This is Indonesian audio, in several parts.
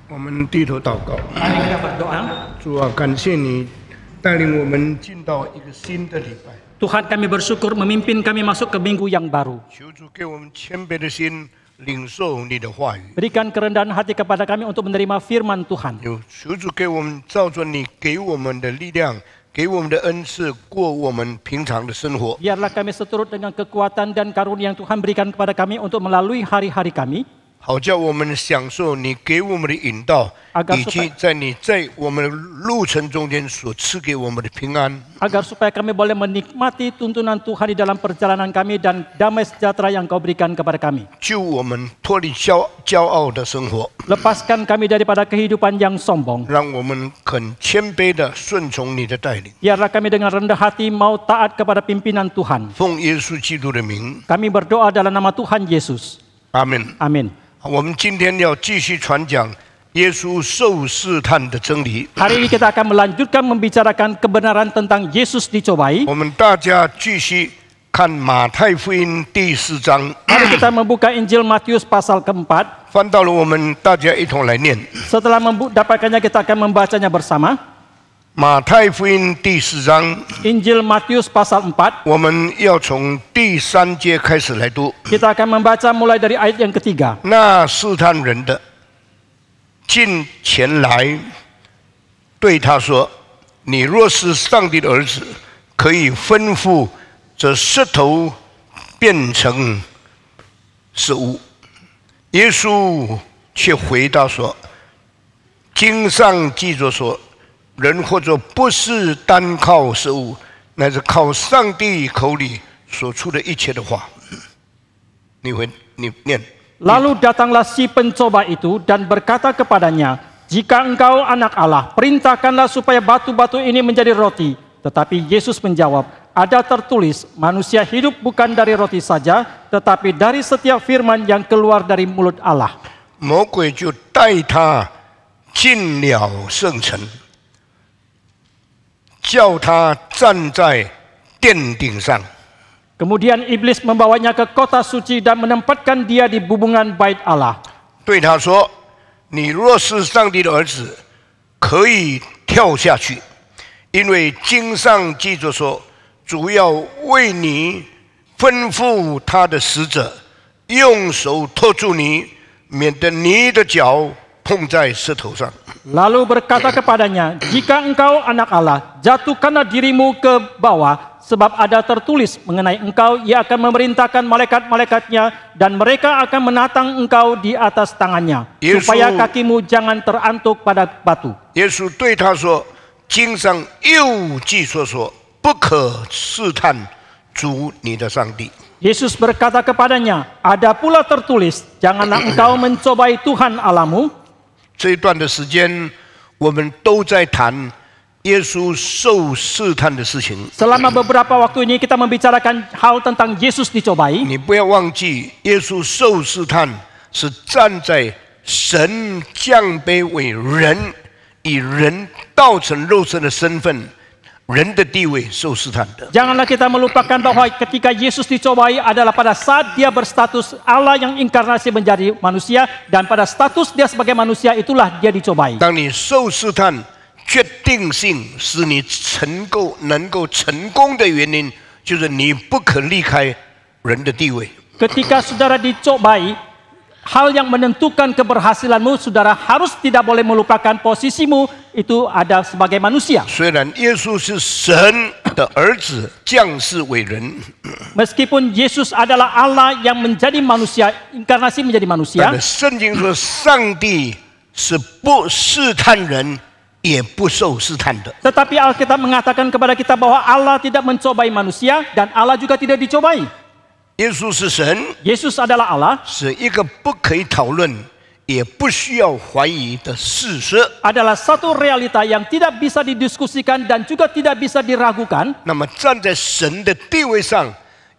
我们低头祷告， Mari kita berdoa. 主啊，感谢你带领我们进到一个新的礼拜， Tuhan, kami bersyukur memimpin kami masuk ke minggu yang baru. 求主给我们谦卑的心，领受你的话语。 Berikan kerendahan hati kepada kami untuk menerima firman Tuhan. 求主给我们照着你给我们的力量，给我们的恩赐，过我们平常的生活。 Biarlah kami seturut dengan kekuatan dan karunia yang Tuhan berikan kepada kami untuk melalui hari-hari kami. 好叫我们享受你给我们的引导， 以及在你在我们的路程中间所赐给我们的平安。 Agar supaya kami boleh menikmati tuntunan Tuhan di dalam perjalanan kami dan damai sejahtera yang Kau berikan kepada kami. 救我们脱离骄傲的生活， Lepaskan kami daripada kehidupan yang sombong. 让我们很谦卑的顺从你的带领。 Biarlah kami dengan rendah hati mau taat kepada pimpinan Tuhan. 奉耶稣基督的名， Kami berdoa dalam nama Tuhan Yesus. 阿门。 Amin. 我们今天要继续传讲耶稣受试探的真理。 Hari ini kita akan melanjutkan membicarakan kebenaran tentang Yesus dicobai. 我们大家继续看马太福音第4章， Mari kita membuka Injil Matius pasal keempat. 翻到了，我们大家一同来念 Setelah mendapatkannya kita akan membacanya bersama. 马太福音第4章， Injil Matius pasal 4. 我们要从第3节开始来读。 Kita akan membaca mulai dari ayat yang ketiga. 那试探人的近前来，对他说：“你若是上帝的儿子，可以吩咐这石头变成食物。”耶稣却回答说：“经上记着说，人或者不是单靠食物，乃是靠上帝口里所出的一切的话。”你念。 Lalu datanglah si pencoba itu dan berkata kepadanya, "Jika engkau anak Allah, perintahkanlah supaya batu-batu ini menjadi roti." Tetapi Yesus menjawab, "Ada tertulis, manusia hidup bukan dari roti saja, tetapi dari setiap firman yang keluar dari mulut Allah." 魔鬼就带他进了圣城，叫他站在殿顶上。 Kemudian iblis membawanya ke kota suci dan menempatkan dia di bubungan bait Allah. 对他说：“你若是上帝的儿子，可以跳下去，因为经上记着说，主要为你吩咐他的使者，用手托住你，免得你的脚碰在石头上。” Lalu berkata kepadanya, "Jika engkau anak Allah, jatuhkanlah dirimu ke bawah, sebab ada tertulis mengenai engkau, ia akan memerintahkan malaikat-malaikatnya, dan mereka akan menatang engkau di atas tangannya, supaya kakimu jangan terantuk pada batu." 耶稣对他说：“经上又记说，不可试探主你的上帝。” Yesus berkata kepadanya, "Ada pula tertulis, janganlah engkau mencobai Tuhan Allahmu." 这一段的时间，我们都在谈耶稣受试探的事情。 Selama beberapa waktu ini kita membicarakan hal tentang Yesus dicobai. 你不要忘记，耶稣受试探是站在神降卑为人，以人道成肉身的身份。 人的地位受试探的。 Janganlah kita melupakan bahwa ketika Yesus dicobai adalah pada saat dia berstatus Allah yang inkarnasi menjadi manusia, dan pada status dia sebagai manusia itulah dia dicobai. 当你受试探，决定性使你能够成功的原因，就是你不可离开人的地位。 Ketika saudara dicobai, hal yang menentukan keberhasilanmu, saudara harus tidak boleh melupakan posisimu itu ada sebagai manusia. 虽然耶稣是神的儿子，降世为人， Meskipun Yesus adalah Allah yang menjadi manusia, inkarnasi menjadi manusia. 但是圣经说，上帝是不试探人，也不受试探的。 Tetapi Alkitab mengatakan kepada kita bahwa Allah tidak mencobai manusia dan Allah juga tidak dicobai. 耶稣是神， Yesus adalah Allah, 是一个不可以讨论，也不需要怀疑的事实。 adalah satu realita yang tidak bisa didiskusikan dan juga tidak bisa diragukan. 那么站在神的地位上，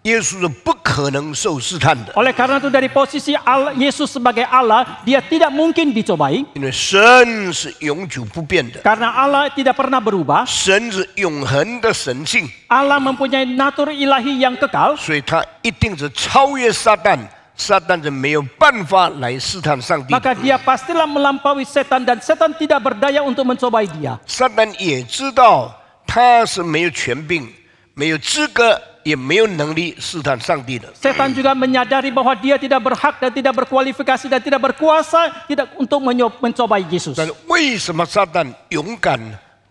耶稣是不可能受试探的， Oleh karena itu dari posisi Allah, Yesus sebagai Allah, dia tidak mungkin dicobai. 因为神是永久不变的， Karena Allah tidak pernah berubah. 神是永恒的神性， Allah mempunyai natur ilahi yang kekal. 所以他一定是超越撒旦，撒旦就没有办法来试探上帝。 maka dia pastilah melampaui setan dan setan tidak berdaya untuk mencobai dia. 撒旦也知道他是没有权柄、没有资格、也没有能力试探上帝的。 Setan juga menyadari bahwa dia tidak berhak dan tidak berkualifikasi dan tidak berkuasa tidak untuk mencobai Yesus. 但是为什么撒旦勇敢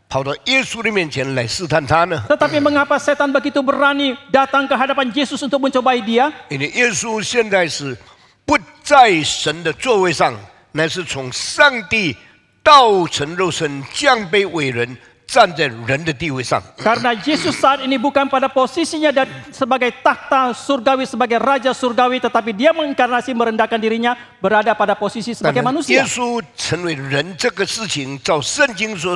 跑到耶稣的面前来试探他呢？ Tetapi mengapa setan begitu berani datang ke hadapan Yesus untuk mencobai dia? 因为耶稣现在是不在神的座位上，乃是从上帝道成肉身，降卑为人，站在人的地位上。 Karena Yesus saat ini bukan pada posisinya dan sebagai takhta surgawi, sebagai raja surgawi, tetapi dia menginkarnasi merendahkan dirinya berada pada posisi sebagai 耶 manusia. 稣成为人这个事情，照圣经说，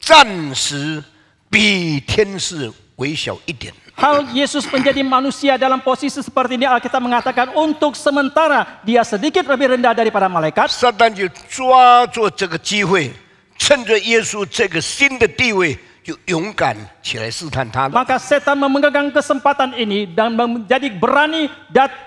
暂时比天使微小一点。 Hal Yesus menjadi manusia dalam posisi seperti ini, Alkitab mengatakan untuk sementara dia sedikit lebih rendah daripada malaikat. 撒旦就抓住这个机会，趁着耶稣这个新的地位，就勇敢起来试探他了。 Maka setan memegang kesempatan ini dan menjadi berani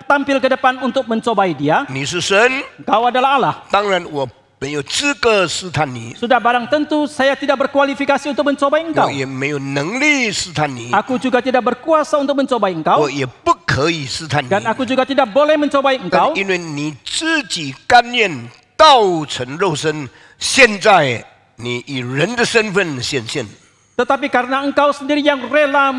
tampil ke depan untuk mencobai dia. 你是神， Engkau adalah Allah. 当然我没有资格试探你， Sudah barang tentu saya tidak berkualifikasi untuk mencobai 我 engkau. 也没有能力试探你， Aku juga tidak berkuasa untuk mencobai 我 engkau. 也不可以试探你。 Dan aku juga tidak boleh mencobai 但 engkau. 因为你自己甘愿道成肉身，现在你以人的身份显现， Tetapi karena engkau sendiri yang rela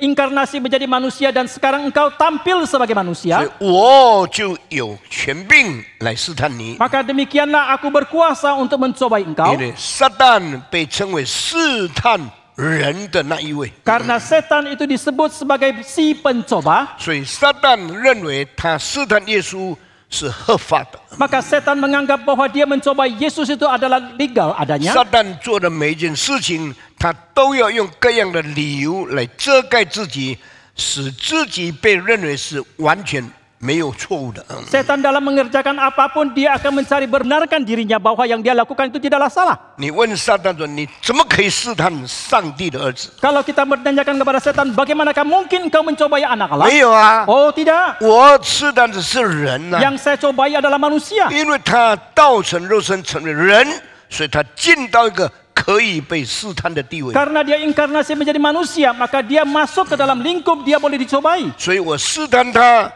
inkarnasi menjadi manusia dan sekarang engkau tampil sebagai 所 manusia, 以我就有权柄来试探你。 maka demikianlah aku berkuasa untuk mencobai engkau. 因为撒旦被称为试探人的那一位， Karena setan itu disebut sebagai si pencoba, 所以撒旦认为他试探耶稣是合法的。 maka setan menganggap bahwa dia mencobai Yesus itu adalah legal 撒 adanya. 旦做的每一件事情，他都要用各样的理由来遮盖自己，使自己被认为是完全没有错误的。 Setan dalam mengerjakan apapun dia akan mencari benarkan dirinya bahwa yang dia lakukan itu tidaklah salah. 你问撒旦说：“你怎么可以试探上帝的儿子 Kalau kita menanyakan kepada setan, bagaimanakah mungkin kau mencobai anak？” Allah? 没有啊， Oh tidak, 我试探的是人呐、 yang saya cobai adalah manusia. 因为他道成肉身成为人，所以他进到一个可以被试探的地位。 Karena dia inkarnasi menjadi manusia, maka dia masuk ke dalam lingkup dia boleh dicobai. 所以我试探他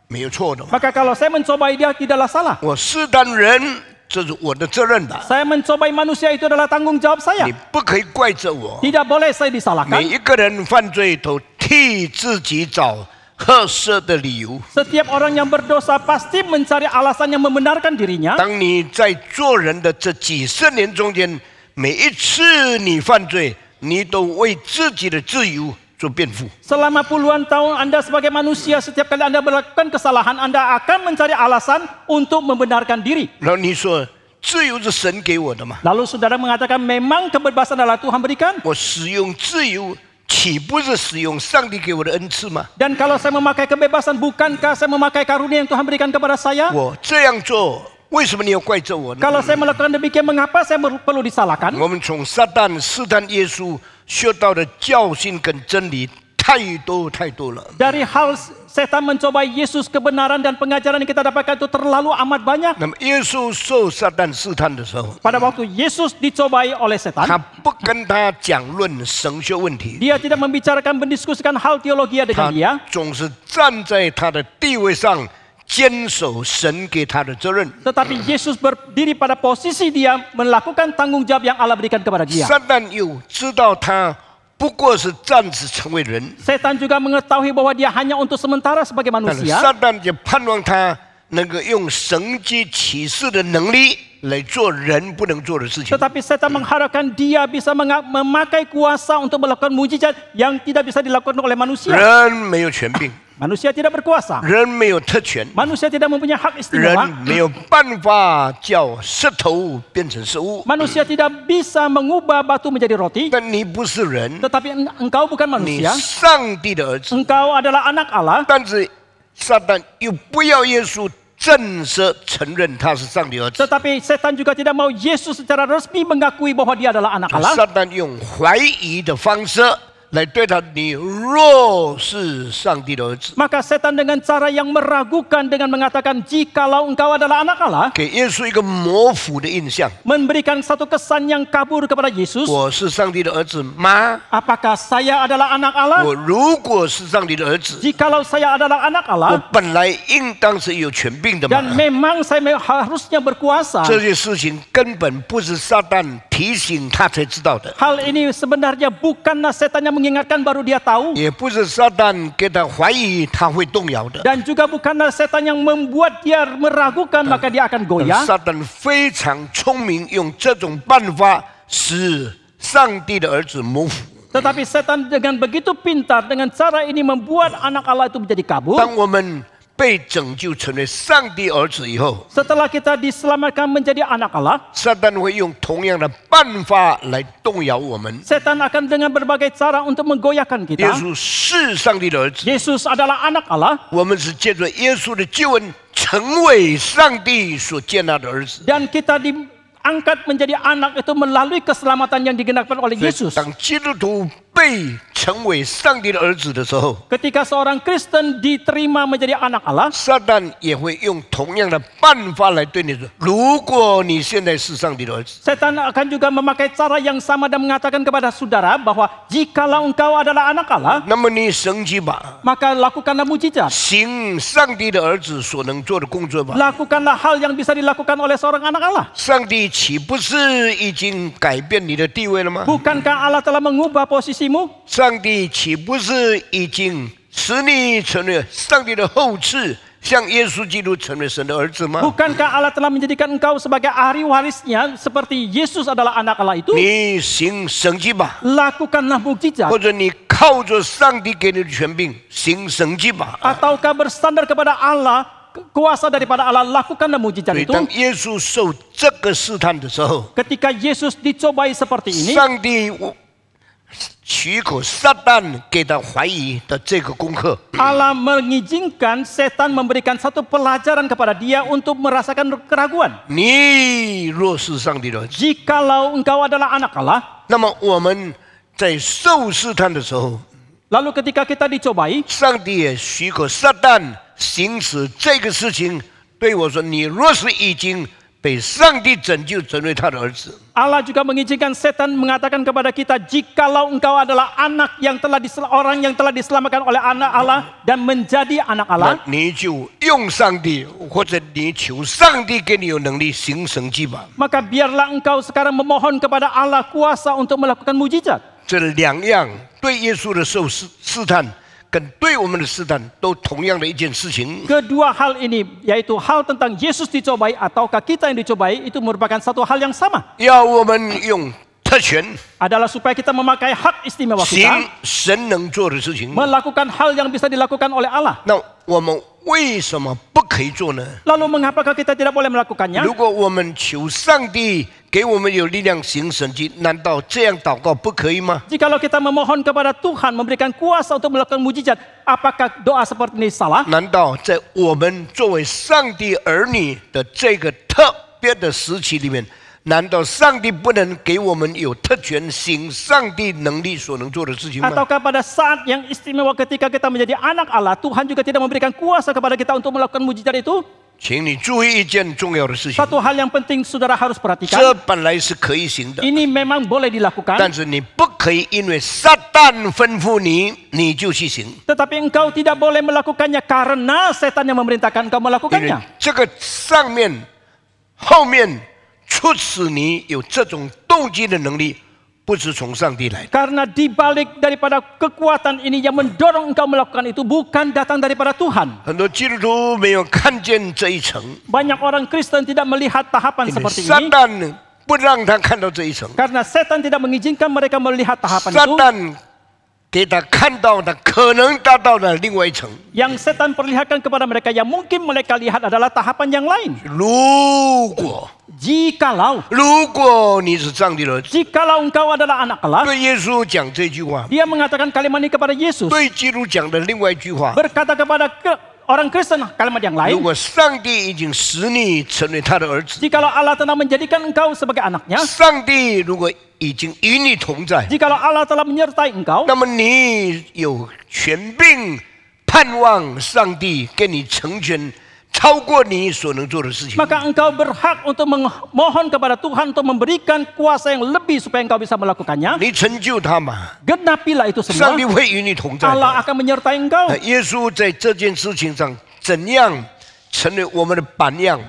没有错的嘛。 Maka kalau saya mencobai dia tidaklah salah. 我试探人，这是我的责任吧？ Saya mencobai manusia itu adalah tanggung jawab saya. 你不可以怪责我。 Tidak boleh saya 每 disalahkan. 一个人犯罪都替自己找合适的理由。 Setiap orang yang berdosa pasti mencari alasan yang membenarkan dirinya. 当你在做人的这几十年中间，每一次你犯罪，你都为自己的自由做辩护。 Selama puluhan tahun Anda sebagai manusia, setiap kali Anda melakukan kesalahan, Anda akan mencari alasan untuk membenarkan diri. 然后你说自由是神给我的嘛？ Lalu saudara mengatakan memang kebebasan adalah Tuhan berikan. 我使用自由，岂不是使用上帝给我的恩赐吗？ Dan kalau saya memakai kebebasan, bukankah saya memakai karunia yang Tuhan berikan kepada saya? 我这样做，为什么你要怪责我呢？ Kalau saya melakukan demikian, mengapa saya perlu disalahkan? 我们从撒旦试探耶稣学到的教训跟真理太多了。 Dari hal setan mencobai Yesus, kebenaran dan pengajaran yang kita dapatkan itu terlalu amat banyak. 那么耶稣受撒旦试探的时候， Pada waktu Yesus dicobai oleh 他 setan, 不跟他讲论神学问题， dia tidak membicarakan, mendiskusikan hal teologi 他 dengan dia. 总是站在他的地位上，坚守神给他的责任。 Tetapi Yesus berdiri pada posisi dia melakukan tanggung jawab yang Allah berikan kepada dia. 撒旦又知道他不过是暂时成为人， Setan juga mengetahui bahwa dia hanya untuk sementara sebagai 但是 manusia. 撒旦就盼望他能够用神迹启示的能力来做人不能做的事情。 Tetapi setan mengharapkan dia bisa memakai kuasa untuk melakukan mujizat yang tidak bisa dilakukan oleh manusia. 人没有权柄， Manusia tidak berkuasa. 人没有特权， Manusia tidak mempunyai hak 人 istimewa. 没有办法叫石头变成食物。 Manusia tidak bisa mengubah batu menjadi roti. 但你不是人， Tetapi engkau bukan 你 manusia. 上帝的儿子。 Engkau adalah anak Allah. 但是撒旦又不要耶稣正式承认他是上帝儿子， Tetapi setan juga tidak mau Yesus secara resmi mengakui bahwa dia adalah anak Allah. 撒旦用怀疑的方式来对他，你若是上帝的儿子， Maka setan dengan cara yang meragukan dengan mengatakan jikalau engkau adalah anak Allah, 给耶稣一个模糊的印象。 memberikan satu kesan yang kabur kepada Yesus. 我是上帝的儿子吗？ Apakah saya adalah anak Allah? 我如果是上帝的儿子， Jikalau saya adalah anak 我 Allah 本来应当是有权柄的嘛。 dan memang saya harusnya berkuasa. 这些事情根本不是撒旦提醒他才知道的， Hal ini sebenarnya bukanlah setan yang mengingatkan baru dia tahu, 也不是撒旦给他怀疑他会动摇的。 dan juga bukanlah setan yang membuat dia meragukan maka dia akan goyah. 撒旦非常聪明，用这种办法使上帝的儿子模糊。 Tetapi setan dengan begitu pintar, dengan cara ini membuat anak Allah itu menjadi kabur. 当我们被拯救成为上帝儿子以后， Setelah kita diselamatkan menjadi anak Allah, 撒旦会用同样的办法来动摇我们。 setan akan dengan berbagai cara untuk menggoyahkan 耶 kita. 稣是上帝的儿子， Yesus adalah anak Allah 我们是借着耶稣的救恩，成为上帝所接纳的儿子。 dan kita diangkat menjadi anak itu melalui keselamatan yang digenapkan oleh 所以 Yesus. 当基督徒被成为上帝的儿子的时候， Ketika seorang Kristen diterima menjadi anak Allah, 撒旦也会用同样的办法来对你说：如果你现在是上帝的儿子， setan akan juga memakai cara yang sama dan mengatakan kepada saudara bahwa jikalau engkau adalah anak Allah, 那么你升级吧， maka lakukanlah mujizat. 行上帝的儿子所能做的工作吧。 Lakukanlah hal yang bisa dilakukan oleh seorang anak Allah. 上帝岂不是已经改变你的地位了吗？ Bukankah Allah telah mengubah posisimu? 上帝岂不是已经使你成为上帝的后嗣，像耶稣基督成为神的儿子吗？ Bukankah Allah telah menjadikan engkau sebagai ahli warisnya seperti Yesus adalah anak Allah itu? 你行神迹吧， Lakukanlah mukjizat. 或者你靠着上帝给你的权柄行神迹吧。 Ataukah bersandar kepada Allah, kuasa daripada Allah, lakukanlah mukjizat 所以 itu. 当耶稣受这个试探的时候， Ketika Yesus dicobai seperti ini, 上帝许可撒旦给他怀疑的这个功课。 Allah mengizinkan setan memberikan satu pelajaran kepada dia untuk merasakan keraguan. 你若是上帝的儿子， Jikalau engkau adalah anak Allah, 那么我们在受试探的时候， lalu ketika kita dicobai, 上帝也许可撒旦行使这个事情，对我说：“你若是已经被上帝拯救成为他的儿子， Allah juga mengizinkan setan mengatakan kepada kita, jikalau engkau adalah anak yang orang yang telah diselamatkan oleh anak Allah dan menjadi anak 那 Allah, 你就用上帝，或者你求上帝给你有能力行神迹吧。 maka biarlah engkau sekarang memohon kepada Allah kuasa untuk melakukan mujizat. 这两样对耶稣的受试探，跟对我们的试探，都同样的一件事情。 Kedua hal ini, yaitu hal tentang Yesus dicobai ataukah kita yang dicobai, itu merupakan satu hal yang sama. 要我们用特权 Adalah supaya kita memakai hak istimewa 行 kita, 神能做的事情。 melakukan hal yang bisa dilakukan oleh Allah. 那我们为什么不可以做呢？ Lalu mengapakah kita tidak boleh melakukannya? 如果我们求上帝给我们有力量行神迹，难道这样祷告不可以吗？ Jikalau kita memohon kepada Tuhan memberikan kuasa untuk melakukan mujizat, apakah doa seperti ini salah? 难道在我们作为上帝儿女的这个特别的时期里面，难道上帝不能给我们有特权行上帝能力所能做的事情吗？ Ataukah pada saat yang istimewa ketika kita menjadi anak Allah, Tuhan juga tidak memberikan kuasa kepada kita untuk melakukan mujizat itu? 请你注意一件重要的事情， Satu hal yang penting saudara harus 这 perhatikan, 本来是可以行的， ini memang boleh dilakukan, 但是你不可以因为撒旦吩咐你，你就去行。 tetapi engkau tidak boleh melakukannya karena setan yang memerintahkan engkau 因为 melakukannya. 这个上面、后面促使你有这种动机的能力，不是从上帝来的。 Karena dibalik daripada kekuatan ini yang mendorong engkau melakukan itu bukan datang daripada Tuhan. 很多基督徒没有看见这一层， Banyak orang Kristen tidak melihat tahapan 因为 seperti 撒 ini 旦不让他看到这一层， karena setan tidak mengizinkan mereka melihat tahapan 撒 itu. 旦给他看到的可能达到了另外一层。 Yang setan perlihatkan kepada mereka yang mungkin mereka lihat adalah tahapan yang lain. 如果你是上帝的儿子， Jikalau engkau adalah anak Allah, 对耶稣讲这句话， dia mengatakan kalimat ini kepada Yesus, 对基督讲的另外一句话， berkata kepada orang Kristen kalimat yang 如 lain, 果上帝已经使你成为他的儿子， jikalau Allah telah menjadikan engkau sebagai anaknya, 上帝如果已经与你同在， jikalau Allah telah menyertai engkau, 那么你有权柄盼望上帝给你成全超过你所能做的事情。 maka engkau berhak untuk memohon kepada Tuhan untuk memberikan kuasa yang lebih supaya engkau bisa melakukannya. 你成就他嘛， Genapilah itu 上 semua. 帝会与你同在的。 Allah akan menyertai engkau. 耶稣在这件事情上怎样成为我们的榜样，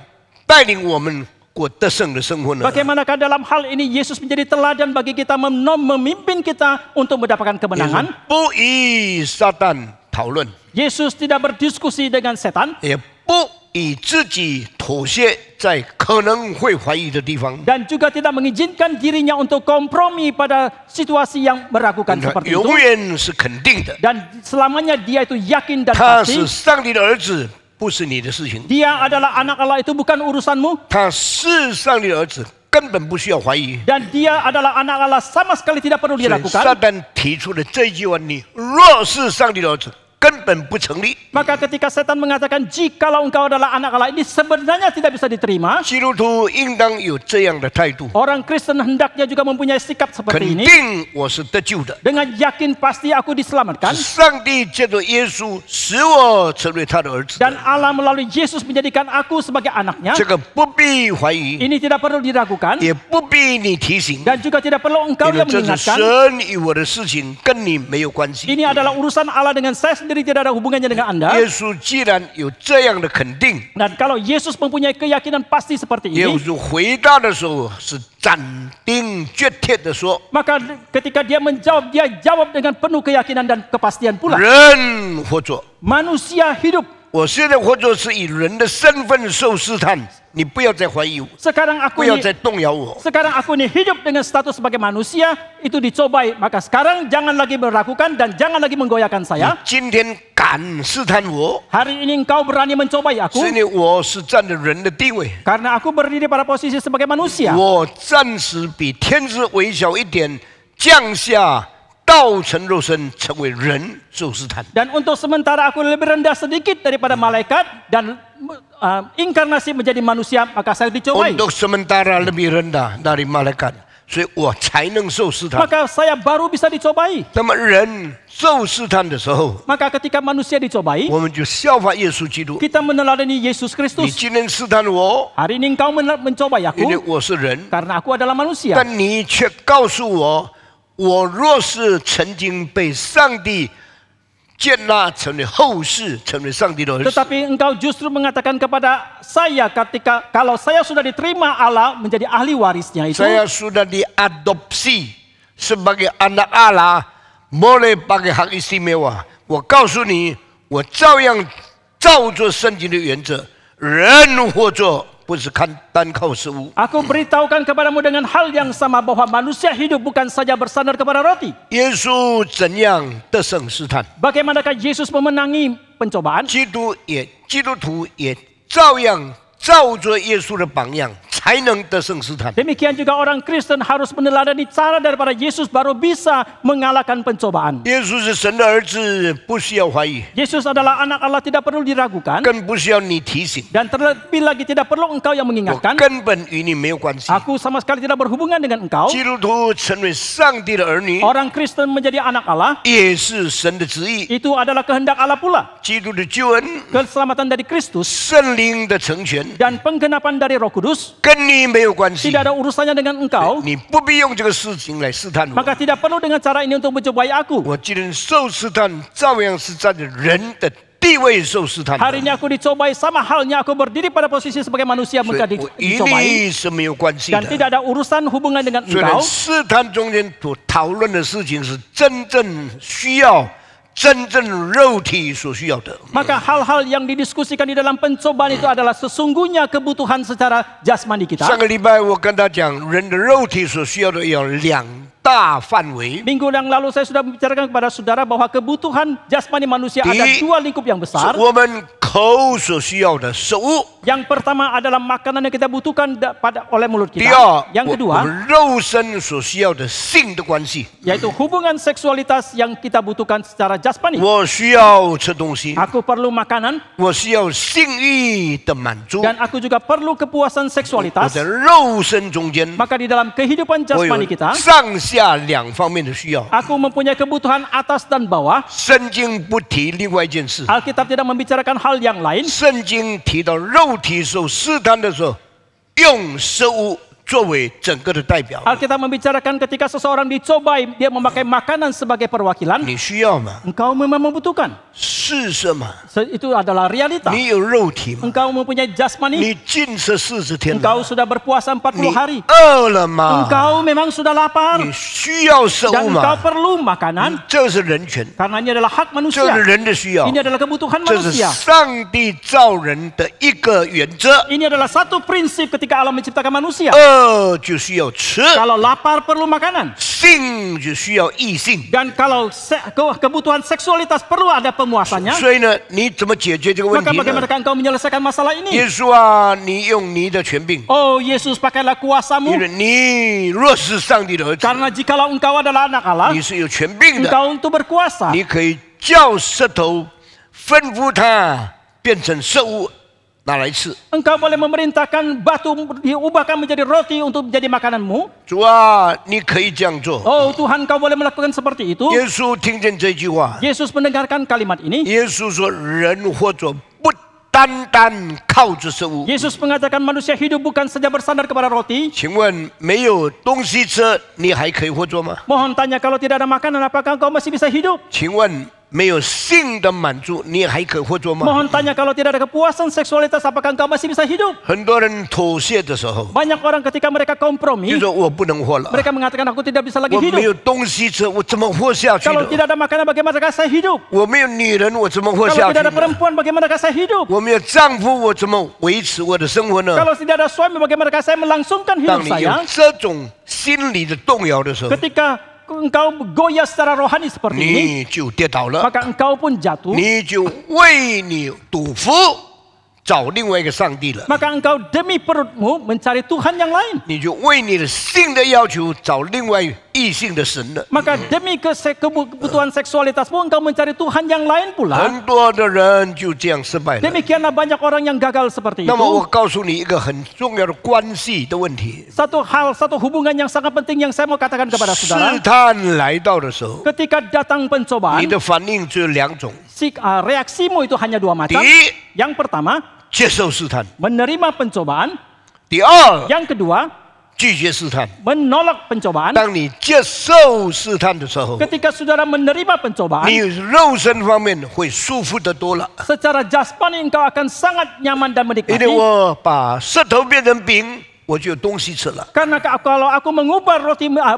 带领我们过得胜的生活呢？ Bagaimanakah dalam hal ini Yesus menjadi teladan bagi kita, memimpin kita untuk mendapatkan 耶稣 kemenangan. 不与撒旦讨论， Yesus tidak berdiskusi dengan setan 也不以自己妥协在可能会怀疑的地方。 dan juga tidak mengizinkan dirinya untuk kompromi pada situasi yang meragukan 他 seperti itu. 永远是肯定的， Dan selamanya dia itu yakin dan 他 pasti. 是上帝的儿子，不是你的事情。 Dia adalah anak Allah, itu bukan urusanmu. 他是上帝的儿子，根本不需要怀疑。 Dan dia adalah anak Allah, sama sekali tidak perlu 所以撒 diragukan. 旦提出的这句话：“你若是上帝的儿子”，根本不成立。 Maka ketika setan mengatakan jikalau engkau adalah anak Allah, ini sebenarnya tidak bisa diterima. 基督徒应当有这样的态度， Orang Kristen hendaknya juga mempunyai sikap 肯 seperti ini. 定我是得救的， Dengan yakin pasti aku diselamatkan. 是上帝借着耶稣使我成为他的儿子的。 Dan Allah melalui Yesus menjadikan aku sebagai anaknya. 这个不必怀疑， Ini tidak perlu diragukan. 也不必你提醒， Dan juga tidak perlu engkau 因为 yang 这是 mengingatkan. 神与我的事情，跟你没有关系。 Ini adalah urusan Allah dengan saya sendiri, tidak ada hubungannya dengan Anda. 耶稣既然有这样的肯定， Dan kalau Yesus mempunyai keyakinan pasti seperti 耶 ini, 稣回答的时候是斩钉截铁的说： maka ketika dia menjawab, dia jawab dengan penuh keyakinan dan kepastian pula. 人活着， Manusia hidup. 我现在活着是以人的身份受试探，你不要再怀疑我， Sekarang 不 aku 要 ini 再动摇我。 Sekarang aku ini hidup dengan status sebagai manusia, itu dicobai. Maka sekarang jangan lagi meragukan dan jangan lagi menggoyahkan 你 saya. 今天敢试探我， Hari ini engkau berani mencobai 是 aku 因为我是站着人的地位， karena aku berdiri pada posisi sebagai manusia. 我暂时比天之微小一点，降下道成肉身，成为人受试探。 Dan untuk sementara aku lebih rendah sedikit daripada malaikat dan inkarnasi menjadi manusia, maka saya dicobai. Untuk sementara lebih rendah dari malaikat，所以我才能受试探。 Maka saya baru bisa dicobai. 那么人受试探的时候， Maka ketika manusia dicobai, 我们就效法耶稣基督。 kita meneladani Yesus 你 Kristus. 今天试探我， Hari ini engkau mencobai 因为 aku 我是人， karena aku adalah manusia. 但你却告诉我，我若是曾经被上帝接纳成为后世，成为上帝的儿子， Tetapi engkau justru mengatakan kepada saya ketika kalau saya sudah diterima Allah menjadi ahli warisnya itu, saya sudah diadopsi sebagai anak Allah, boleh pakai hak istimewa。我告诉你，我照样照着圣经的原则，人活着不是单靠食物。 aku beritahukan kepadamu dengan hal yang sama bahwa manusia hidup bukan saja bersandar kepada roti. 耶稣怎样得胜试探， Bagaimanakah Yesus memenangi pencobaan? 基督徒也照样照着耶稣的榜样，才能得胜试探。 Demikian juga orang Kristen harus meneladani cara daripada Yesus baru bisa mengalahkan pencobaan. 耶稣是神的儿子，不需要怀疑， Yesus adalah anak Allah, tidak perlu diragukan 更不需要你提醒。 dan terlebih lagi tidak perlu engkau yang 我 mengingatkan. 根本与你没有关系。 Aku sama sekali tidak berhubungan dengan engkau. 基督徒成为上帝的儿女， Orang Kristen menjadi anak Allah, 也是神的旨意。 itu adalah kehendak Allah pula. 基督的救恩、 Keselamatan dari Kristus 圣灵的成全， dan penggenapan dari Roh Kudus 跟你没有关系。 tidak ada urusannya dengan engkau, 你不必用这个事情来试探我。 maka tidak perlu dengan cara ini untuk mencobai aku. 我既然受试探，照样是站着人的地位受试探的。 Hari ini aku dicobai, sama halnya aku berdiri pada posisi sebagai manusia 所以 maka 我与 dicobai 你是没有关系 dan 的。 tidak ada urusan hubungan dengan 虽然 engkau. 试探中间所讨论的事情是真正需要、真正肉体所需要的。 Maka hal-hal yang didiskusikan di dalam pencobaan itu adalah sesungguhnya kebutuhan secara jasmani kita. 上个礼拜我跟他讲，人的肉体所需要的有2大范围。 Minggu yang lalu saya sudah membicarakan kepada saudara bahwa kebutuhan jasmani manusia ada dua lingkup yang 是 besar. 我们口所需要的食物。 Yang pertama adalah makanan yang kita butuhkan oleh mulut 第 kita. 二， Yang 我 kedua 们肉身所需要的性的关系。 yaitu hubungan seksualitas yang kita butuhkan secara jasmani. 我需要吃东西， Aku perlu makanan 我需要性欲的满足。 dan aku juga perlu kepuasan 我 seksualitas. 在肉身中间， Maka di dalam kehidupan 我有 jasmani kita, 上下两方面的需要。 aku mempunyai kebutuhan atas dan bawah. 圣经不提另外一件事， Alkitab tidak membicarakan hal yang lain. 圣经提到肉体受试探的时候，用食物作为整个的代表。 Alkitab membicarakan ketika seseorang dicobai, dia memakai makanan sebagai perwakilan. 你需要吗？ Engkau memang membutuhkan. 是什么？ Itu adalah realita. 你有肉体吗？ Engkau mempunyai jasmani. 你禁食40天了， Engkau sudah berpuasa 你 40 hari. 饿了吗？ Engkau memang sudah lapar. 你需要食 Dan 物 engkau 吗？ perlu makanan. 这是人权， Karena ini adalah hak 这 manusia. 是人的需要， Ini adalah kebutuhan 这是 manusia. 上帝造人的一个原则。 Ini adalah satu prinsip ketika Allah menciptakan manusia. 饿就需要吃， Kalau lapar perlu makanan. 性就需要异性。 Dan kalau kebutuhan seksualitas perlu ada pemuasannya. 所以呢，你怎么解决这个问 Maka 题呢？ bagaimana engkau menyelesaikan masalah 耶 ini? 稣啊，你用你的权柄， Oh Yesus, pakailah 因 kuasamu. 为你若是上帝的儿子， Karena jikalau engkau adalah anak Allah, 你是有权柄的， engkau untuk berkuasa. 你可以叫石头吩咐它变成食物拿来吃。 Engkau boleh memerintahkan batu diubahkan menjadi roti untuk menjadi makananmu. 主啊，你可以这样做。 Oh Tuhan, kau boleh melakukan seperti itu. 耶稣听见这句话， Yesus mendengarkan kalimat ini. 耶稣说：“人活着不单单靠着食物。” Yesus mengatakan manusia hidup bukan saja bersandar kepada roti. 请问没有东西吃，你还可以活着吗？ Mohon tanya, kalau tidak ada makanan, apakah engkau masih bisa hidup? 请问没有性的满足，你还可以活着吗？ Mohon tanya, kalau tidak ada kepuasan seksualitas, apakah engkau masih bisa hidup? 很多人妥协的时候， Banyak orang ketika mereka 就 kompromi, 说我不能活了， mereka mengatakan aku tidak bisa lagi 我没有 hidup. 东西吃，我怎么活下去 Kalau 的？ tidak ada makanan, bagaimanakah saya hidup? 我没有女人，我怎么活 Kalau 下去 tidak ada 的？ perempuan, bagaimanakah saya hidup? 我没有丈夫，我怎么维持我的生活呢？ Kalau tidak ada suami, bagaimanakah saya melangsungkan 当 hidup 你有 saya? 这种心理的动摇的时候， Ketika engkau goyah secara rohani seperti ini, 你就跌倒了， maka engkau pun jatuh. 你就为你赌服找另外一个上帝了， Maka engkau demi perutmu mencari Tuhan yang lain. 你就为你的性的要求找另外异性的神了。 Maka demi kebutuhan seksualitasmu engkau mencari Tuhan yang lain pula. 很多的人就这样失败了。 Demikianlah banyak orang yang gagal seperti 那么我 itu. 告诉你一个很重要的关系的问题： Satu hubungan yang sangat penting yang saya mau katakan kepada 试 saudara. 探来到的时候， Ketika datang 你 pencobaan, 的反应只有两种： reaksimu itu hanya dua 第 macam. 一， Yang pertama, 接受试探； menerima pencobaan. 第二， Yang kedua, 拒绝试探。 menolak pencobaan. 当你接受试探的时候， Ketika saudara menerima 你 pencobaan, 肉身方面会舒服得多了， secara jasmani engkau akan sangat nyaman dan 因为 menikmati. 我把石头变成饼，我就有东西吃了。 Karena kalau aku mengubah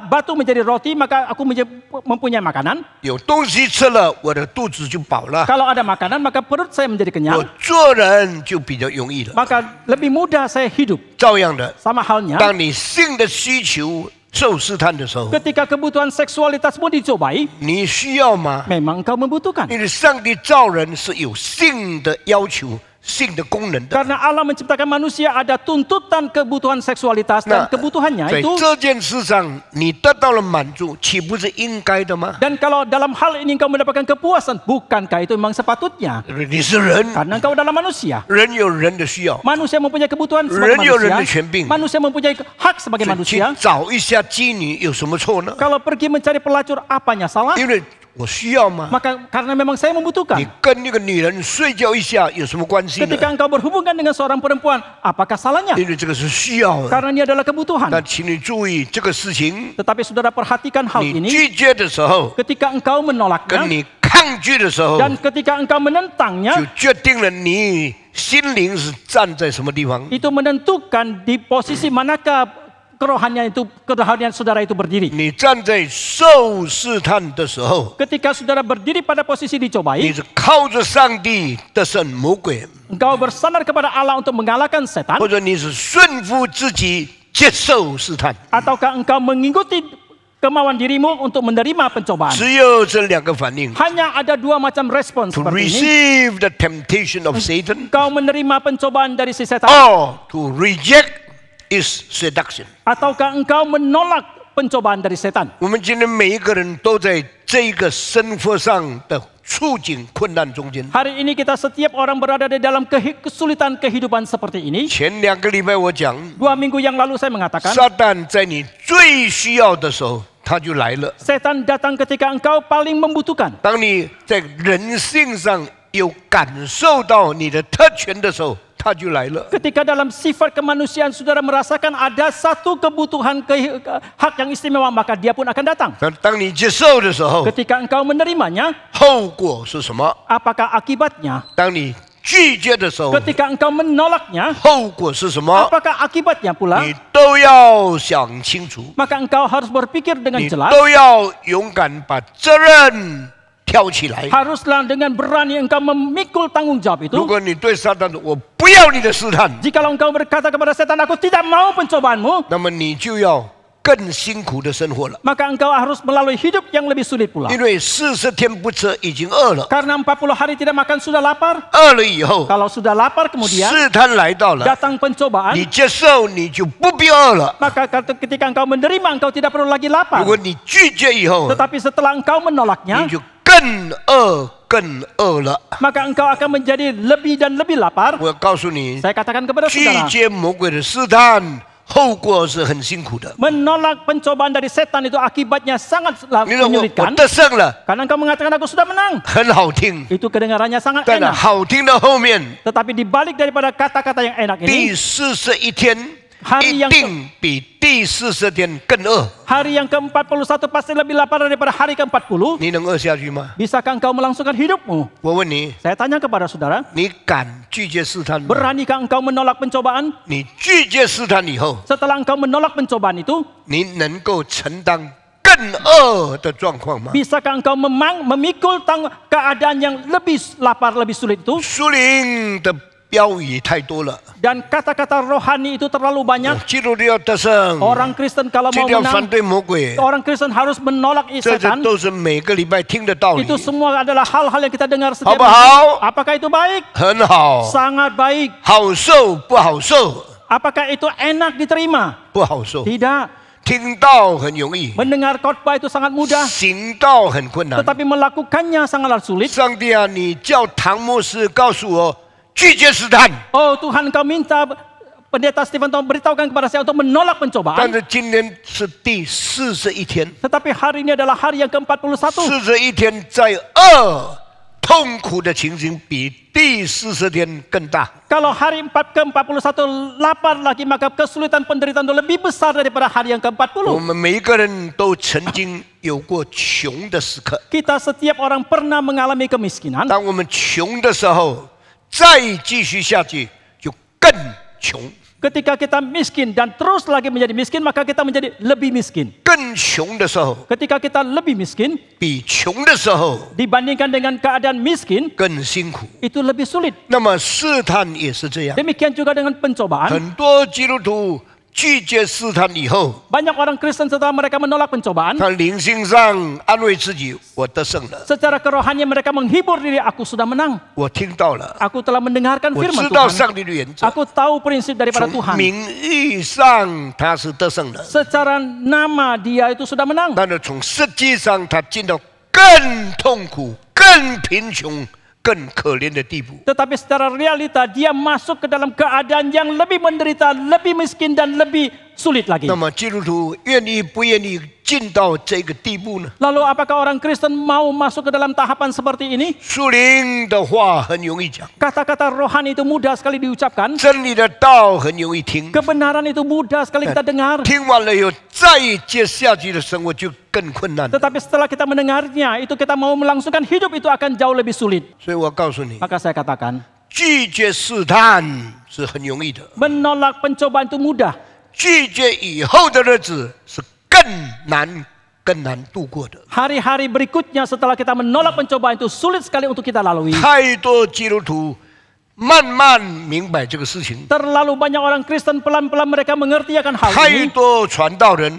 batu menjadi roti, maka aku mempunyai makanan. 有东西吃了，我的肚子就饱了， Kalau ada makanan, maka perut saya menjadi 我 kenyang. 做人就比较容易了。 Maka lebih mudah saya hidup. 照样的， Sama halnya, 当你性的需求受试探的时候， ketika kebutuhan seksualitasmu dicobai, 你需要吗？ memang kau membutuhkan. 因为上帝造人是有性的要求、性的功能的。 Karena Allah menciptakan manusia ada tuntutan kebutuhan seksualitas dan kebutuhannya 在 itu. 这件事上，你得到了满足，岂不是应该的吗？ Dan kalau dalam hal ini engkau mendapatkan kepuasan, bukankah itu memang sepatutnya? 你是人， Karena engkau adalah manusia. 人有人的需要， Manusia mempunyai kebutuhan sebagai 人有人的 manusia. 权柄。 Manusia mempunyai hak sebagai 去 manusia. 找一下妓女有什么错呢？ Kalau pergi mencari pelacur, apanya salah? 因为我需要吗？ Maka karena memang saya 你 membutuhkan. 跟那个女人睡觉一下有什么关系呢？ Ketika engkau berhubungan dengan seorang perempuan, apakah salahnya? 因为这个是需要的。 Karena ini adalah kebutuhan. 但请你注意，这个事情 Tetapi saudara perhatikan hal 你 ini. 拒绝的时候， Ketika engkau 跟 menolaknya 你抗拒的时候， dan ketika engkau menentangnya, 就决定了你心灵是站在什么地方。 itu menentukan di posisi manakah kerohanian saudara itu berdiri. 你站在受试探的时候， Ketika saudara berdiri pada posisi 你 dicobai, 是靠着上帝得胜魔鬼， engkau bersandar kepada Allah untuk mengalahkan setan, 或者你是顺服自己接受试探。 ataukah engkau mengikuti kemauan dirimu untuk menerima pencobaan. 只有这两个反应 Hanya ada dua macam respon：to seperti ini. receive the temptation of Satan, Kau menerima pencobaan dari si setan, or to reject its seduction. ataukah engkau menolak pencobaan dari setan. 我们今天每一个人都在这一个生活上的处境困难中间。 Hari ini kita setiap orang berada di dalam kesulitan kehidupan seperti ini. 前2个礼拜我讲， 2 minggu yang lalu saya mengatakan, 撒旦在你最需要的时候，他就来了。 setan datang ketika engkau paling membutuhkan. 当你在人性上有感受到你的特权的时候，他就来了。 Ketika dalam sifat kemanusiaan saudara merasakan ada satu kebutuhan hak yang istimewa, maka dia pun akan datang. 当你接受的时候， Ketika engkau menerimanya, 后果是什么？ apakah akibatnya? 当你拒绝的时候， Ketika engkau menolaknya, 后果是什么？ apakah akibatnya pula? 你都要想清楚， Maka engkau harus berpikir dengan 你 jelas. 都要勇敢把责任挑起来。 Haruslah dengan berani engkau memikul tanggung jawab 如 itu. 果你对撒旦说我不要你的试探， Jikalau engkau berkata kepada setan, aku tidak mau pencobaanmu, 那么你就要更辛苦的生活了。 maka engkau harus melalui hidup yang lebih sulit pula. 因为40天不吃已经饿了， Karena 40 hari tidak makan sudah lapar. 饿了以后， Kalau sudah lapar kemudian 试探来到了， datang pencobaan, 你接受你就不必饿了。 maka ketika engkau menerima, engkau tidak perlu lagi lapar. 如果你拒绝以后， Tetapi setelah engkau menolaknya, 你就更饿更饿了。 maka engkau akan menjadi lebih dan lebih lapar. 我告诉你， Saya katakan kepada 拒 saudara, 绝魔鬼的试探，后果是很辛苦的。 menolak pencobaan dari setan itu akibatnya sangat 你说我 menyulitkan. 得胜了， Karena engkau mengatakan aku sudah menang. 很好听， Itu kedengarannya sangat 但是 enak. 好听的后面， Tetapi dibalik daripada kata-kata yang enak 第 ini, 41天 hari 一 yang 定比第40天更饿。 hari yang ke-41 pasti lebih lapar daripada hari ke-40. 你能饿下去吗？ Bisakah engkau melangsungkan hidupmu? 我问你， Saya tanya kepada saudara, 你敢拒绝试探吗？ beranikah engkau menolak pencobaan? 你拒绝试探以后， Setelah engkau menolak pencobaan itu, 你能够承担更饿的状况吗？ bisakah engkau memikul keadaan yang lebih lapar, lebih sulit itu? 属灵的标语太多了， Dan kata-kata rohani itu terlalu banyak. 基督徒要得胜， Orang Kristen kalau 基 mau 督要反 menang, 对魔鬼， orang Kristen harus menolak 这 setan. 都是每个礼拜听的道理， Itu semua adalah hal-hal yang kita dengar 好 setiap 不 minggu. 好？ Apakah itu baik? 很好， Sangat baik. 好受不好受？ Apakah itu enak diterima? 不好受。 Tidak. 听到很容易， Mendengar khotbah itu sangat mudah, 行道很困难。 tetapi melakukannya sangatlah sulit. 上帝啊，你叫唐牧师告诉我拒绝试探， Oh Tuhan, Kau minta pendeta Stephen Tom beritahukan kepada saya untuk menolak 但 pencobaan. 是今天是第41天， Tetapi hari ini adalah hari yang ke-41. 41天在痛苦的情形比第40天更大。 Kalau hari ke-41 lapar lagi, maka kesulitan penderitaan itu lebih besar daripada hari yang 我 ke-40. 们每一个人都曾经有过穷的时刻， Kita setiap orang pernah mengalami kemiskinan. 当我们穷的时候，再继续下去就更穷。 Ketika kita miskin dan terus lagi menjadi miskin, maka kita menjadi lebih miskin. 更穷的时候， Ketika kita lebih miskin 比穷的时候 dibandingkan dengan keadaan miskin, 更辛苦。 itu lebih sulit. 那么试探也是这样， Demikian juga dengan pencobaan. 很多基督徒拒绝试探以后， Banyak orang Kristen setelah mereka menolak pencobaan, 他灵性上安慰自己：“我得胜了， secara kerohanian mereka menghibur diri, aku sudah menang. 我听到了， Aku telah mendengarkan 我 firman 知道 Tuhan. 上帝的原则。 Aku tahu prinsip daripada 从 Tuhan. 名义上他是得胜的， Secara nama dia itu sudah menang. 但是从实际上他进到更痛苦、更贫穷、更可怜的地步。 Tetapi secara realita dia masuk ke dalam keadaan yang lebih menderita, lebih miskin dan lebih sulit lagi. 那么基督徒愿意不愿意进到这个地步呢？ Lalu apakah orang Kristen mau masuk ke dalam tahapan seperti ini? 属灵的话很容易讲， Kata-kata rohani itu mudah sekali diucapkan. 真理的道很容易听， Kebenaran itu mudah sekali kita dengar. 听完了以后，再接下去的生活就更困难。 Tetapi setelah kita mendengarnya, itu kita mau melangsungkan hidup itu akan jauh lebih sulit. 所以我告诉你， Maka saya katakan, 拒绝试探是很容易的， menolak pencobaan itu mudah. 拒绝以后的日子是更难度过的。 Hari-hari berikutnya setelah kita menolak pencobaan itu sulit sekali untuk kita lalui. 太多基督徒慢慢明白这个事情， Terlalu banyak orang Kristen pelan-pelan mereka mengerti akan hal 太 ini. 多传道人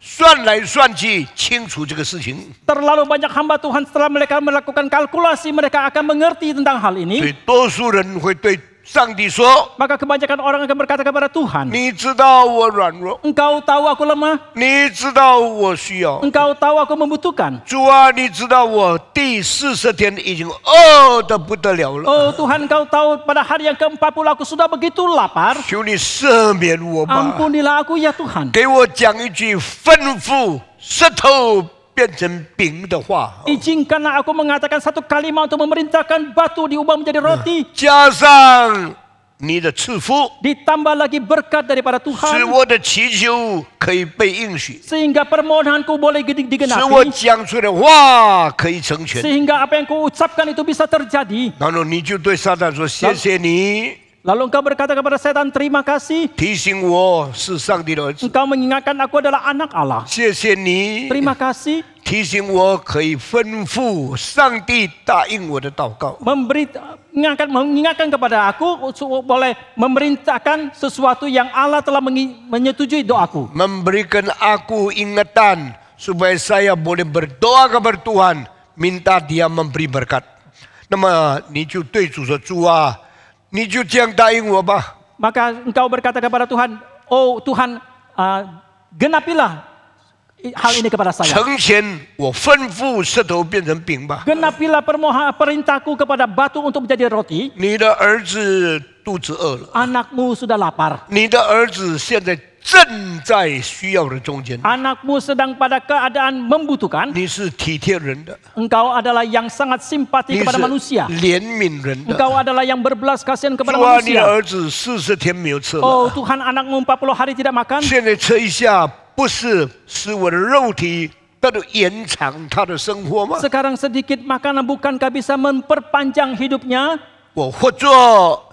算来算去清楚这个事情。 Terlalu banyak hamba Tuhan setelah mereka melakukan kalkulasi, mereka akan mengerti tentang hal 所 ini. 以多数人会对上帝说 Maka kebanyakan orang akan berkata kepada：“ Tuhan, 你知道我软弱， Engkau tahu aku lemah, 你知道我需要。 Engkau tahu aku membutuhkan. 主啊，你知道我第40天已经饿得不得了了， Oh Tuhan, Engkau tahu pada hari yang ke-40 aku sudah begitu lapar. 求你赦免我吧， Ampunilah aku ya Tuhan. 给我讲一句吩咐石头变成饼的话， Izinkanlah aku mengatakan satu kalimat untuk memerintahkan batu diubah menjadi roti. 加上你的赐福， Ditambah lagi berkat daripada 使 Tuhan. 我的祈求可以被应许， Sehingga permohonanku boleh 使我 digenapi. 讲出的话可以成全。 Sehingga apa yang kau ucapkan itu bisa terjadi. 然后你就对撒旦说：“谢谢你 Lalu engkau berkata kepada setan, terima kasih. 提醒我是上帝的儿子， Engkau mengingatkan aku adalah anak Allah. 谢谢你 Terima kasih. 提醒我可以吩咐上帝答应我的祷告。 Mengingatkan kepada aku boleh memerintahkan sesuatu yang Allah telah menyetujui doaku. Memberikan aku ingatan supaya saya boleh berdoa kepada Tuhan, minta Dia memberi berkat. 那么你就对主说：主啊，你就这样答应我吧。 Maka engkau berkata kepada Tuhan, oh Tuhan, genapilah hal ini kepada saya. 成全我吩咐石头变成饼吧。 Genapilah perintahku kepada batu untuk menjadi roti. 你的儿子肚子饿了， Anakmu sudah lapar. 你的儿子现在正在需要的中间。 Anakmu sedang pada keadaan membutuhkan. 你是体贴人的， Engkau adalah yang sangat simpati 你 kepada 是 manusia. 怜悯人的。 Engkau adalah yang berbelas kasihan 主 kepada 啊，你的 manusia. 儿子40天没有吃了， Oh Tuhan, anakmu 40 hari tidak makan. 现在吃一下，不是使我的肉体得到延长他的生活吗？ Sekarang sedikit makanan bukankah bisa memperpanjang hidupnya? 我活着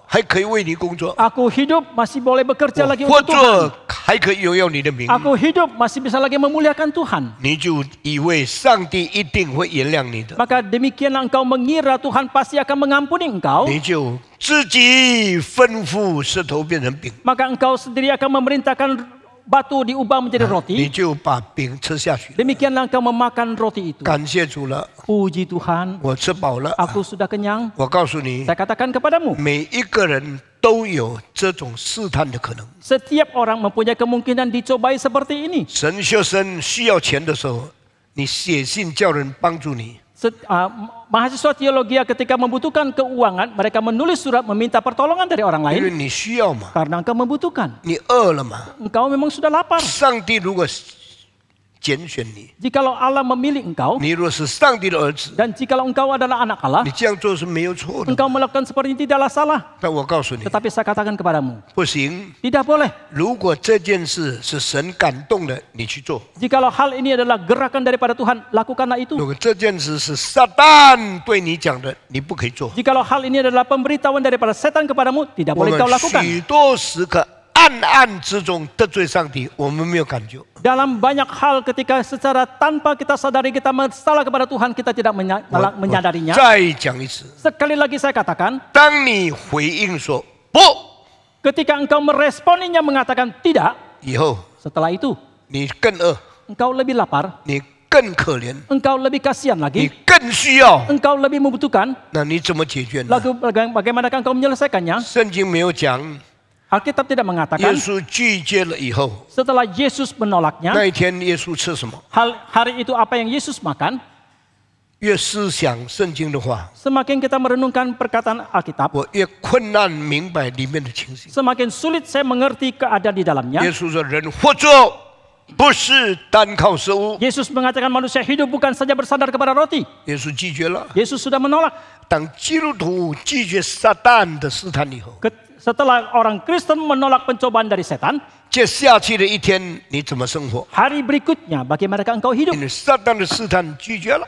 还可以为你工作， Aku hidup masih boleh bekerja 我 lagi 活 untuk Tuhan. 着还可以荣耀你的名。 Aku hidup masih bisa lagi memuliakan Tuhan. 你就以为上帝一定会原谅你的， Maka demikianlah engkau mengira Tuhan pasti akan mengampuni engkau. 你就自己吩咐石头变成饼， Maka engkau sendiri akan memerintahkan batu diubah menjadi 你 roti. 就把饼吃下去。 Demikianlah engkau memakan roti itu. 感谢主了， Puji Tuhan, 我吃饱了。 aku sudah kenyang. 我告诉你， Saya katakan kepadamu, 每一个人都有这种试探的可能。 setiap orang mempunyai kemungkinan dicobai seperti ini. 神学生需要钱的时候，你写信叫人帮助你。 Mahasiswa teologi ketika membutuhkan keuangan, mereka menulis surat meminta pertolongan dari orang 因为 lain 你需要嘛， karena engkau membutuhkan. 你饿了嘛。 Engkau memang sudah lapar. 上帝如果拣选你， Jikalau Allah memilih engkau 你若是上帝的儿子， dan jikalau engkau adalah anak Allah, 你这样做是没有错的。 engkau melakukan seperti ini tidaklah salah. 但我告诉你， Tetapi saya katakan kepadamu, 不行。 tidak boleh. 如果这件事是神感动的，你去做； Jikalau hal ini adalah gerakan daripada Tuhan, lakukanlah itu. 如果这件事是撒旦对你讲的，你不可以做。 Jikalau hal ini adalah pemberitahuan daripada setan kepadamu, tidak 我 boleh 们 kau lakukan. 许多时刻暗暗之中得罪上帝，我们没有感觉。 Dalam banyak hal ketika secara tanpa kita sadari kita salah kepada Tuhan, kita tidak 我 menyadarinya. 再讲一次， Sekali lagi saya katakan, 当你回应说不 ketika engkau meresponinya mengatakan tidak, 以后， setelah itu 你更饿， engkau lebih lapar, 你更可怜， engkau lebih kasihan 你 lagi, 更需要， engkau lebih membutuhkan. 那你怎么解决呢？ Lalu bagaimana engkau menyelesaikannya? 圣经没有讲， Alkitab tidak 耶 mengatakan 稣拒绝了以后， setelah Yesus menolaknya, 那一天耶稣吃什么？ hari itu apa yang Yesus makan? 越思想圣经的话， Semakin kita merenungkan perkataan Alkitab, 我越困难明白里面的情形。 semakin sulit saya mengerti keadaan di dalamnya. 耶稣说：“人活着不是单靠食物。 Yesus mengatakan manusia hidup bukan saja bersandar kepada roti. ”耶稣拒绝了。 Yesus sudah menolak. 当基督徒拒绝撒旦的试探以后， Setelah orang Kristen menolak pencobaan dari setan, 接下去的一天你怎么生活？ hari berikutnya bagaimana engkau hidup? 因为撒旦的试探拒绝了，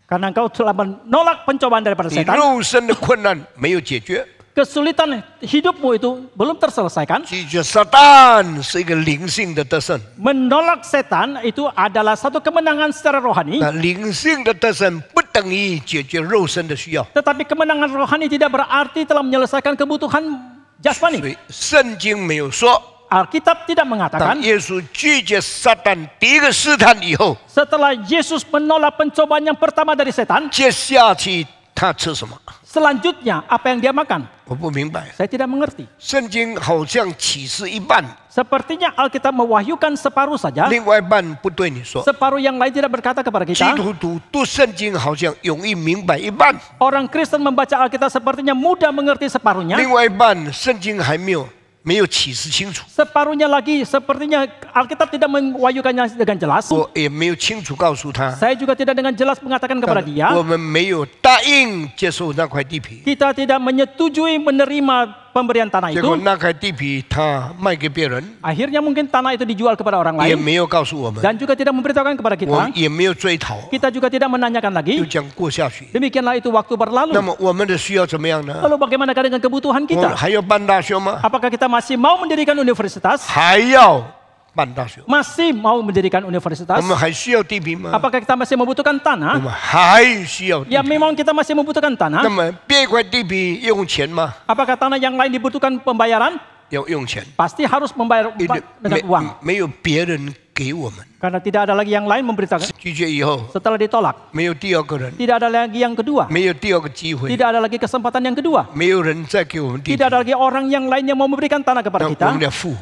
Karena engkau telah menolak pencobaan daripada 你 setan, 肉身的困难没有解决。 kesulitan hidupmu itu belum terselesaikan. 拒绝撒旦是一个灵性的得胜， Menolak setan itu adalah satu kemenangan secara rohani, 那灵性的得胜不等于解决肉身的需要。 tetapi kemenangan rohani tidak berarti telah menyelesaikan kebutuhan 所 jasmani. 以圣经没有说 Alkitab tidak 当 mengatakan 耶稣拒绝撒旦第一个试探以后， setelah Yesus menolak pencobaan yang pertama dari setan, 接下去他吃什么？ selanjutnya apa yang dia makan? 我不明白。 Saya tidak mengerti. 圣经好像启示一半， Sepertinya Alkitab mewahyukan separuh saja, 另外一半不对你说。 separuh yang lain tidak berkata kepada 基 kita. 督徒读圣经好像容易明白一半， Orang Kristen membaca Alkitab sepertinya mudah mengerti separuhnya. 另外一半圣经还没有启示清楚， Separuhnya lagi sepertinya Alkitab tidak mewahyukannya dengan jelas. 我也没有清楚告诉他， Saya juga tidak dengan jelas mengatakan kepada dia. 我们没有答应接受那块地皮， Kita tidak menyetujui menerima pemberian tanah 结果 itu. 那块地皮他卖给别人， Akhirnya mungkin tanah itu dijual kepada orang 也 lain 没有告诉我们， dan juga tidak memberitahukan kepada 我 kita. 也没有追讨， Kita juga tidak menanyakan 就 lagi. 这样过下去。 Demikianlah itu waktu 那 berlalu. 么我们的需要怎么样呢？ Lalu bagaimanakah dengan kebutuhan 我们 kita? 还要办大学吗？ Apakah kita masih mau mendirikan universitas? 还要办大学？ Masih mau mendirikan 我 universitas? 们还需要地皮吗？ Apakah kita masih membutuhkan 我 tanah? 们还需要地 Ya 皮。 memang kita masih membutuhkan 那 tanah. 么别块地皮用钱吗？ Apakah tanah yang lain dibutuhkan pembayaran? 要用钱， Pasti harus membayar 因为 dengan uang. 没有别人给我们。 Karena tidak ada lagi yang lain memberitakan. 拒绝以后， Setelah ditolak, 没有第二个人， tidak ada lagi yang kedua. 没有第二个机会， Tidak ada lagi kesempatan yang kedua. 没有人再给我们地 Tidak 皮， ada lagi orang yang lain yang mau memberikan tanah 那 kepada 我 kita. 们要付。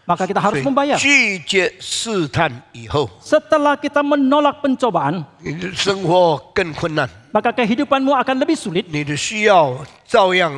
Maka kita 所 harus 以 membayar. 拒绝试探以后， Setelah kita menolak pencobaan, 你的生活更困难， maka kehidupanmu akan lebih sulit. 你的需要照样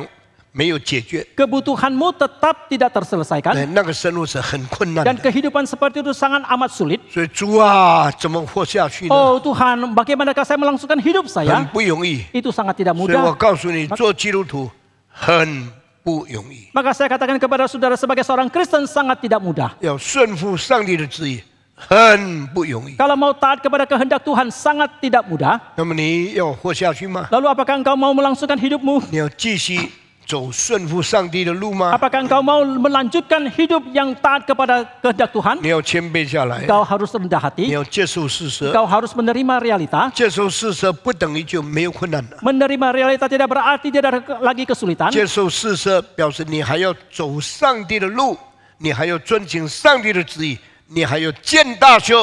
没有解决， Kebutuhanmu tetap tidak terselesaikan. 那个生活是很困难 Dan 的。 kehidupan seperti itu sangat amat sulit. 所以主啊，怎么活下去呢？ Oh Tuhan, bagaimanakah saya melangsungkan hidup 很 saya? 不容易。 Itu sangat tidak 所以我 mudah. 告诉你，做基督徒很不容易， Maka saya katakan kepada saudara sebagai seorang Kristen sangat tidak mudah. 要顺服上帝的旨意很不容易。 Kalau mau taat kepada kehendak Tuhan sangat tidak mudah. 那么你要活下去吗？ Lalu apakah engkau mau melangsungkan hidupmu? 你要继续走顺服上帝的路吗？ Apakah engkau mau melanjutkan hidup yang taat kepada kehendak Tuhan? 你要谦卑下来， Engkau harus rendah 你 hati. 要接受事实。 Engkau harus menerima realita. 接受事实不等于就没有困难了。 Menerima realita tidak berarti tidak ada lagi kesulitan. 接受事实表示你还要走上帝的路，你还要遵行上帝的旨意，你还要建大学，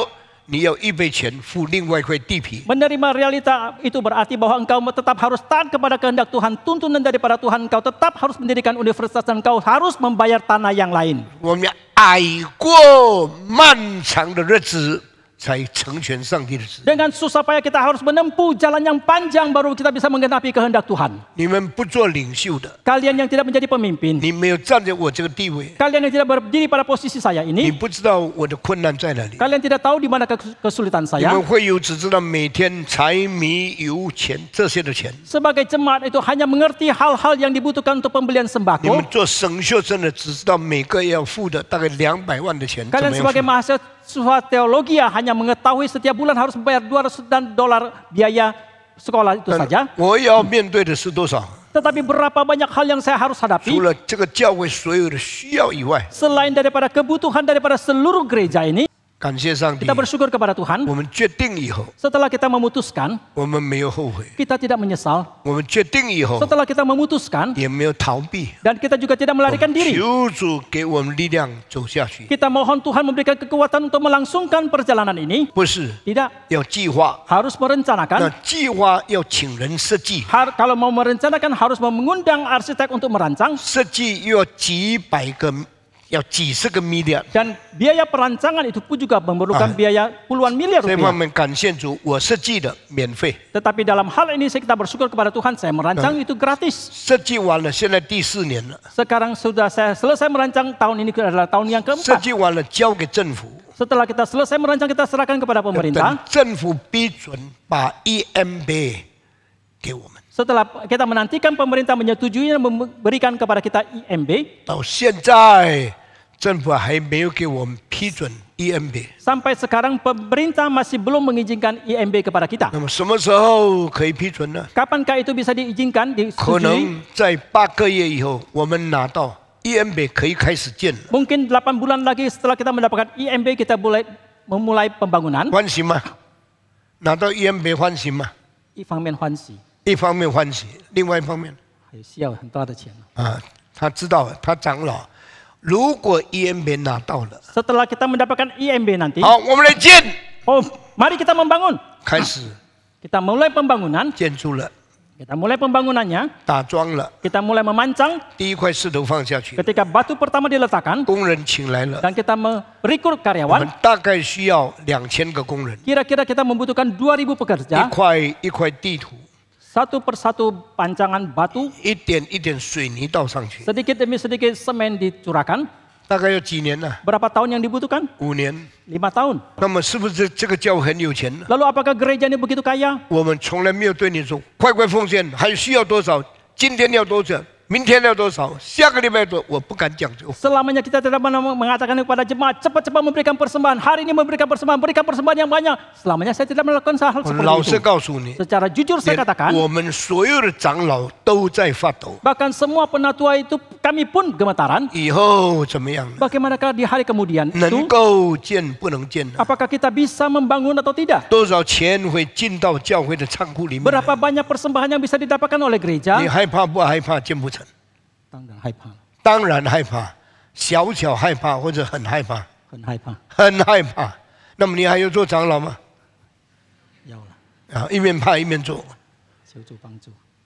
你要预备钱付另外一块地皮。 Menerima realita itu berarti bahwa engkau tetap harus taat kepada kehendak Tuhan. Tuntunan daripada Tuhan, engkau tetap harus mendirikan universitas dan engkau harus membayar tanah yang lain. 我们要挨过漫长的日子，才成全上帝的旨意。 Dengan susah payah kita harus menempuh jalan yang panjang baru kita bisa menggenapi kehendak Tuhan. 你们不做领袖的， Kalian yang tidak menjadi pemimpin, 你没有站在我这个地位， kalian yang tidak berdiri pada posisi saya 你 ini, 不知道我的困难在哪里。 kalian tidak tahu di mana kesulitan 你 saya. 们会有只知道每天柴米油钱这些的钱。 Sebagai jemaat itu hanya mengerti hal-hal yang dibutuhkan untuk pembelian 你 sembako. 们做神学生的只知道每个月要付的大概200万的钱，怎 Kalian 么样 sebagai 付？ mahasiswa teologi hanya mengetahui setiap bulan harus membayar $200 biaya sekolah itu saja. 我要面对的是多少？ Tetapi berapa banyak hal yang saya harus 除 hadapi 了这个教会所有的需要以外， selain daripada kebutuhan daripada seluruh gereja ini. 感谢上帝 Kita，bersyukur kepada Tuhan. 我们决定以后， Setelah kita memutuskan, 我们没有后悔； kita tidak menyesal. 我们决定以后， Setelah kita memutuskan, 也没有逃避。 dan kita juga tidak melarikan diri. 求主给我们力量走下去， Kita mohon Tuhan memberikan kekuatan untuk melangsungkan perjalanan ini. 不是 Tidak, 要计划， harus 那 merencanakan. 计划要请人设计， Kalau mau merencanakan harus mengundang arsitek untuk merancang. 设计又要几百个，要几十个 million。 Dan biaya perancangan itu pun juga memerlukan biaya puluhan miliar 这方 rupiah. 面感谢主，我设计的免费， Tetapi dalam hal ini kita bersyukur kepada Tuhan, saya merancang itu gratis. 设计完了，现在第4年了， Sekarang sudah saya selesai merancang, tahun ini adalah tahun yang 设 keempat. 计完了交给政府， Setelah kita selesai merancang, kita serahkan kepada 等 pemerintah. 政府批准把 EMB 给我们。 Setelah kita menantikan pemerintah menyetujui dan memberikan kepada kita IMB, 到现在，政府还没有给我们批准 EMB。 sampai sekarang pemerintah masih belum mengizinkan IMB kepada kita. 那么什么时候可以批准呢？ Kapankah itu bisa diizinkan, 可 disetujui? 能在8个月以后，我们拿到 EMB 可以开始建了。 Mungkin 8 bulan lagi setelah kita mendapatkan IMB, kita memulai pembangunan. 欢喜吗？拿到 EMB 欢喜吗？一方面欢喜，一方面欢喜，另外一方面还需要很多的钱。啊，他知道他长老，如果 EMB 拿到了， Setelah kita mendapatkan IMB nanti, 好，我们来建， oh, mari kita membangun. 开始 Kita mulai pembangunan, 建筑了， kita mulai pembangunannya, 打桩了， kita mulai memancang. 第一块石头放下去， Ketika batu pertama diletakkan 工人请来了， dan kita merekrut 我 karyawan, 们大概需要2000个工人， kira-kira kita membutuhkan 2.000 pekerja, 一块地图， satu persatu pancangan batu, 一点一点水泥倒上去， sedikit demi sedikit semen dicurahkan. 大概要几年呢？ Berapa tahun yang dibutuhkan? 5年。 5 tahun. 那么是不是这个教会很有钱呢？ Lalu apakah gereja ini begitu kaya? 我们从来没有对你说快快奉献，还需要多少？今天要多少？明天要多少？下个礼拜多？我不敢讲这个。 Selamanya kita tidak mengatakan kepada jemaat cepat-cepat memberikan persembahan. Hari ini berikan persembahan yang banyak. Selamanya saya tidak melakukan hal 我 seperti 老实 itu. 告诉你， Secara jujur saya 连 katakan, 我们所有的长老都在发抖。 bahkan semua penatua itu kami pun gemetaran. 以后怎么样呢？ Bagaimanakah di hari kemudian 能 itu? 够建不能建呢？ Apakah kita bisa membangun atau tidak? 多少钱会进到教会的仓库里面？ Berapa banyak persembahan yang bisa didapatkan oleh gereja? 你害怕不害怕建不成？ 当然害怕，小小害怕或者很害怕，很害怕。那么你还要做长老吗？啊，一面怕一面做。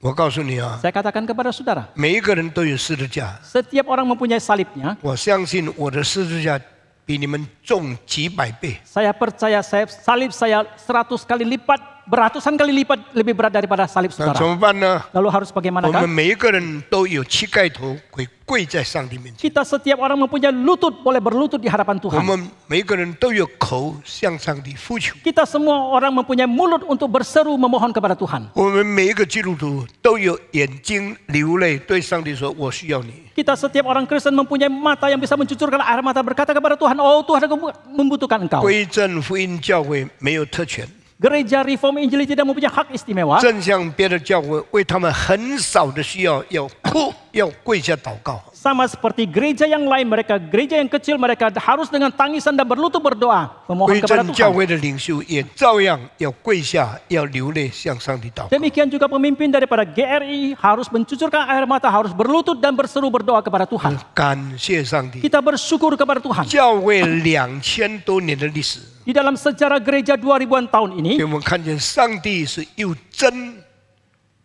我告诉你啊， Saya katakan kepada saudara, 每一个人都有十字架。 setiap orang mempunyai salibnya. 我相信我的十字架比你们重几百倍。 Saya percaya salib saya 100 kali lipat, beratusan kali lipat lebih berat daripada salib 那 saudara. 怎么办呢？ Lalu harus 我们 bagaimanakah? 每一个人都有膝盖头会跪在上帝面前， Kita setiap orang mempunyai lutut, boleh berlutut di hadapan 我 Tuhan. 们每一个人都有口向上帝呼求。 Kita semua orang mempunyai mulut untuk berseru memohon kepada Tuhan. 我们每一个基督徒都有眼睛流泪，对上帝说：“我需要你。” Kita setiap orang Kristen mempunyai mata yang bisa mencucurkan air mata berkata kepada Tuhan, oh Tuhan aku membutuhkan Engkau. 归正福音教会没有特权， Gereja Reform Injili tidak mempunyai hak istimewa. 正像别的教会为他们很少的需要要哭要跪下祷告。 Sama seperti gereja yang lain, gereja yang kecil mereka harus dengan tangisan dan berlutut berdoa memohon 归 kepada 正教 Tuhan. 会的领袖也照样要跪下要流泪向上帝祷告。 Demikian juga pemimpin daripada GRI harus mencucurkan air mata, harus berlutut dan berseru berdoa kepada Tuhan. 感谢上帝， Kita bersyukur kepada Tuhan. 教会2000多年的历史， Di dalam sejarah gereja 2000-an tahun 给 ini 我们看见上帝是又真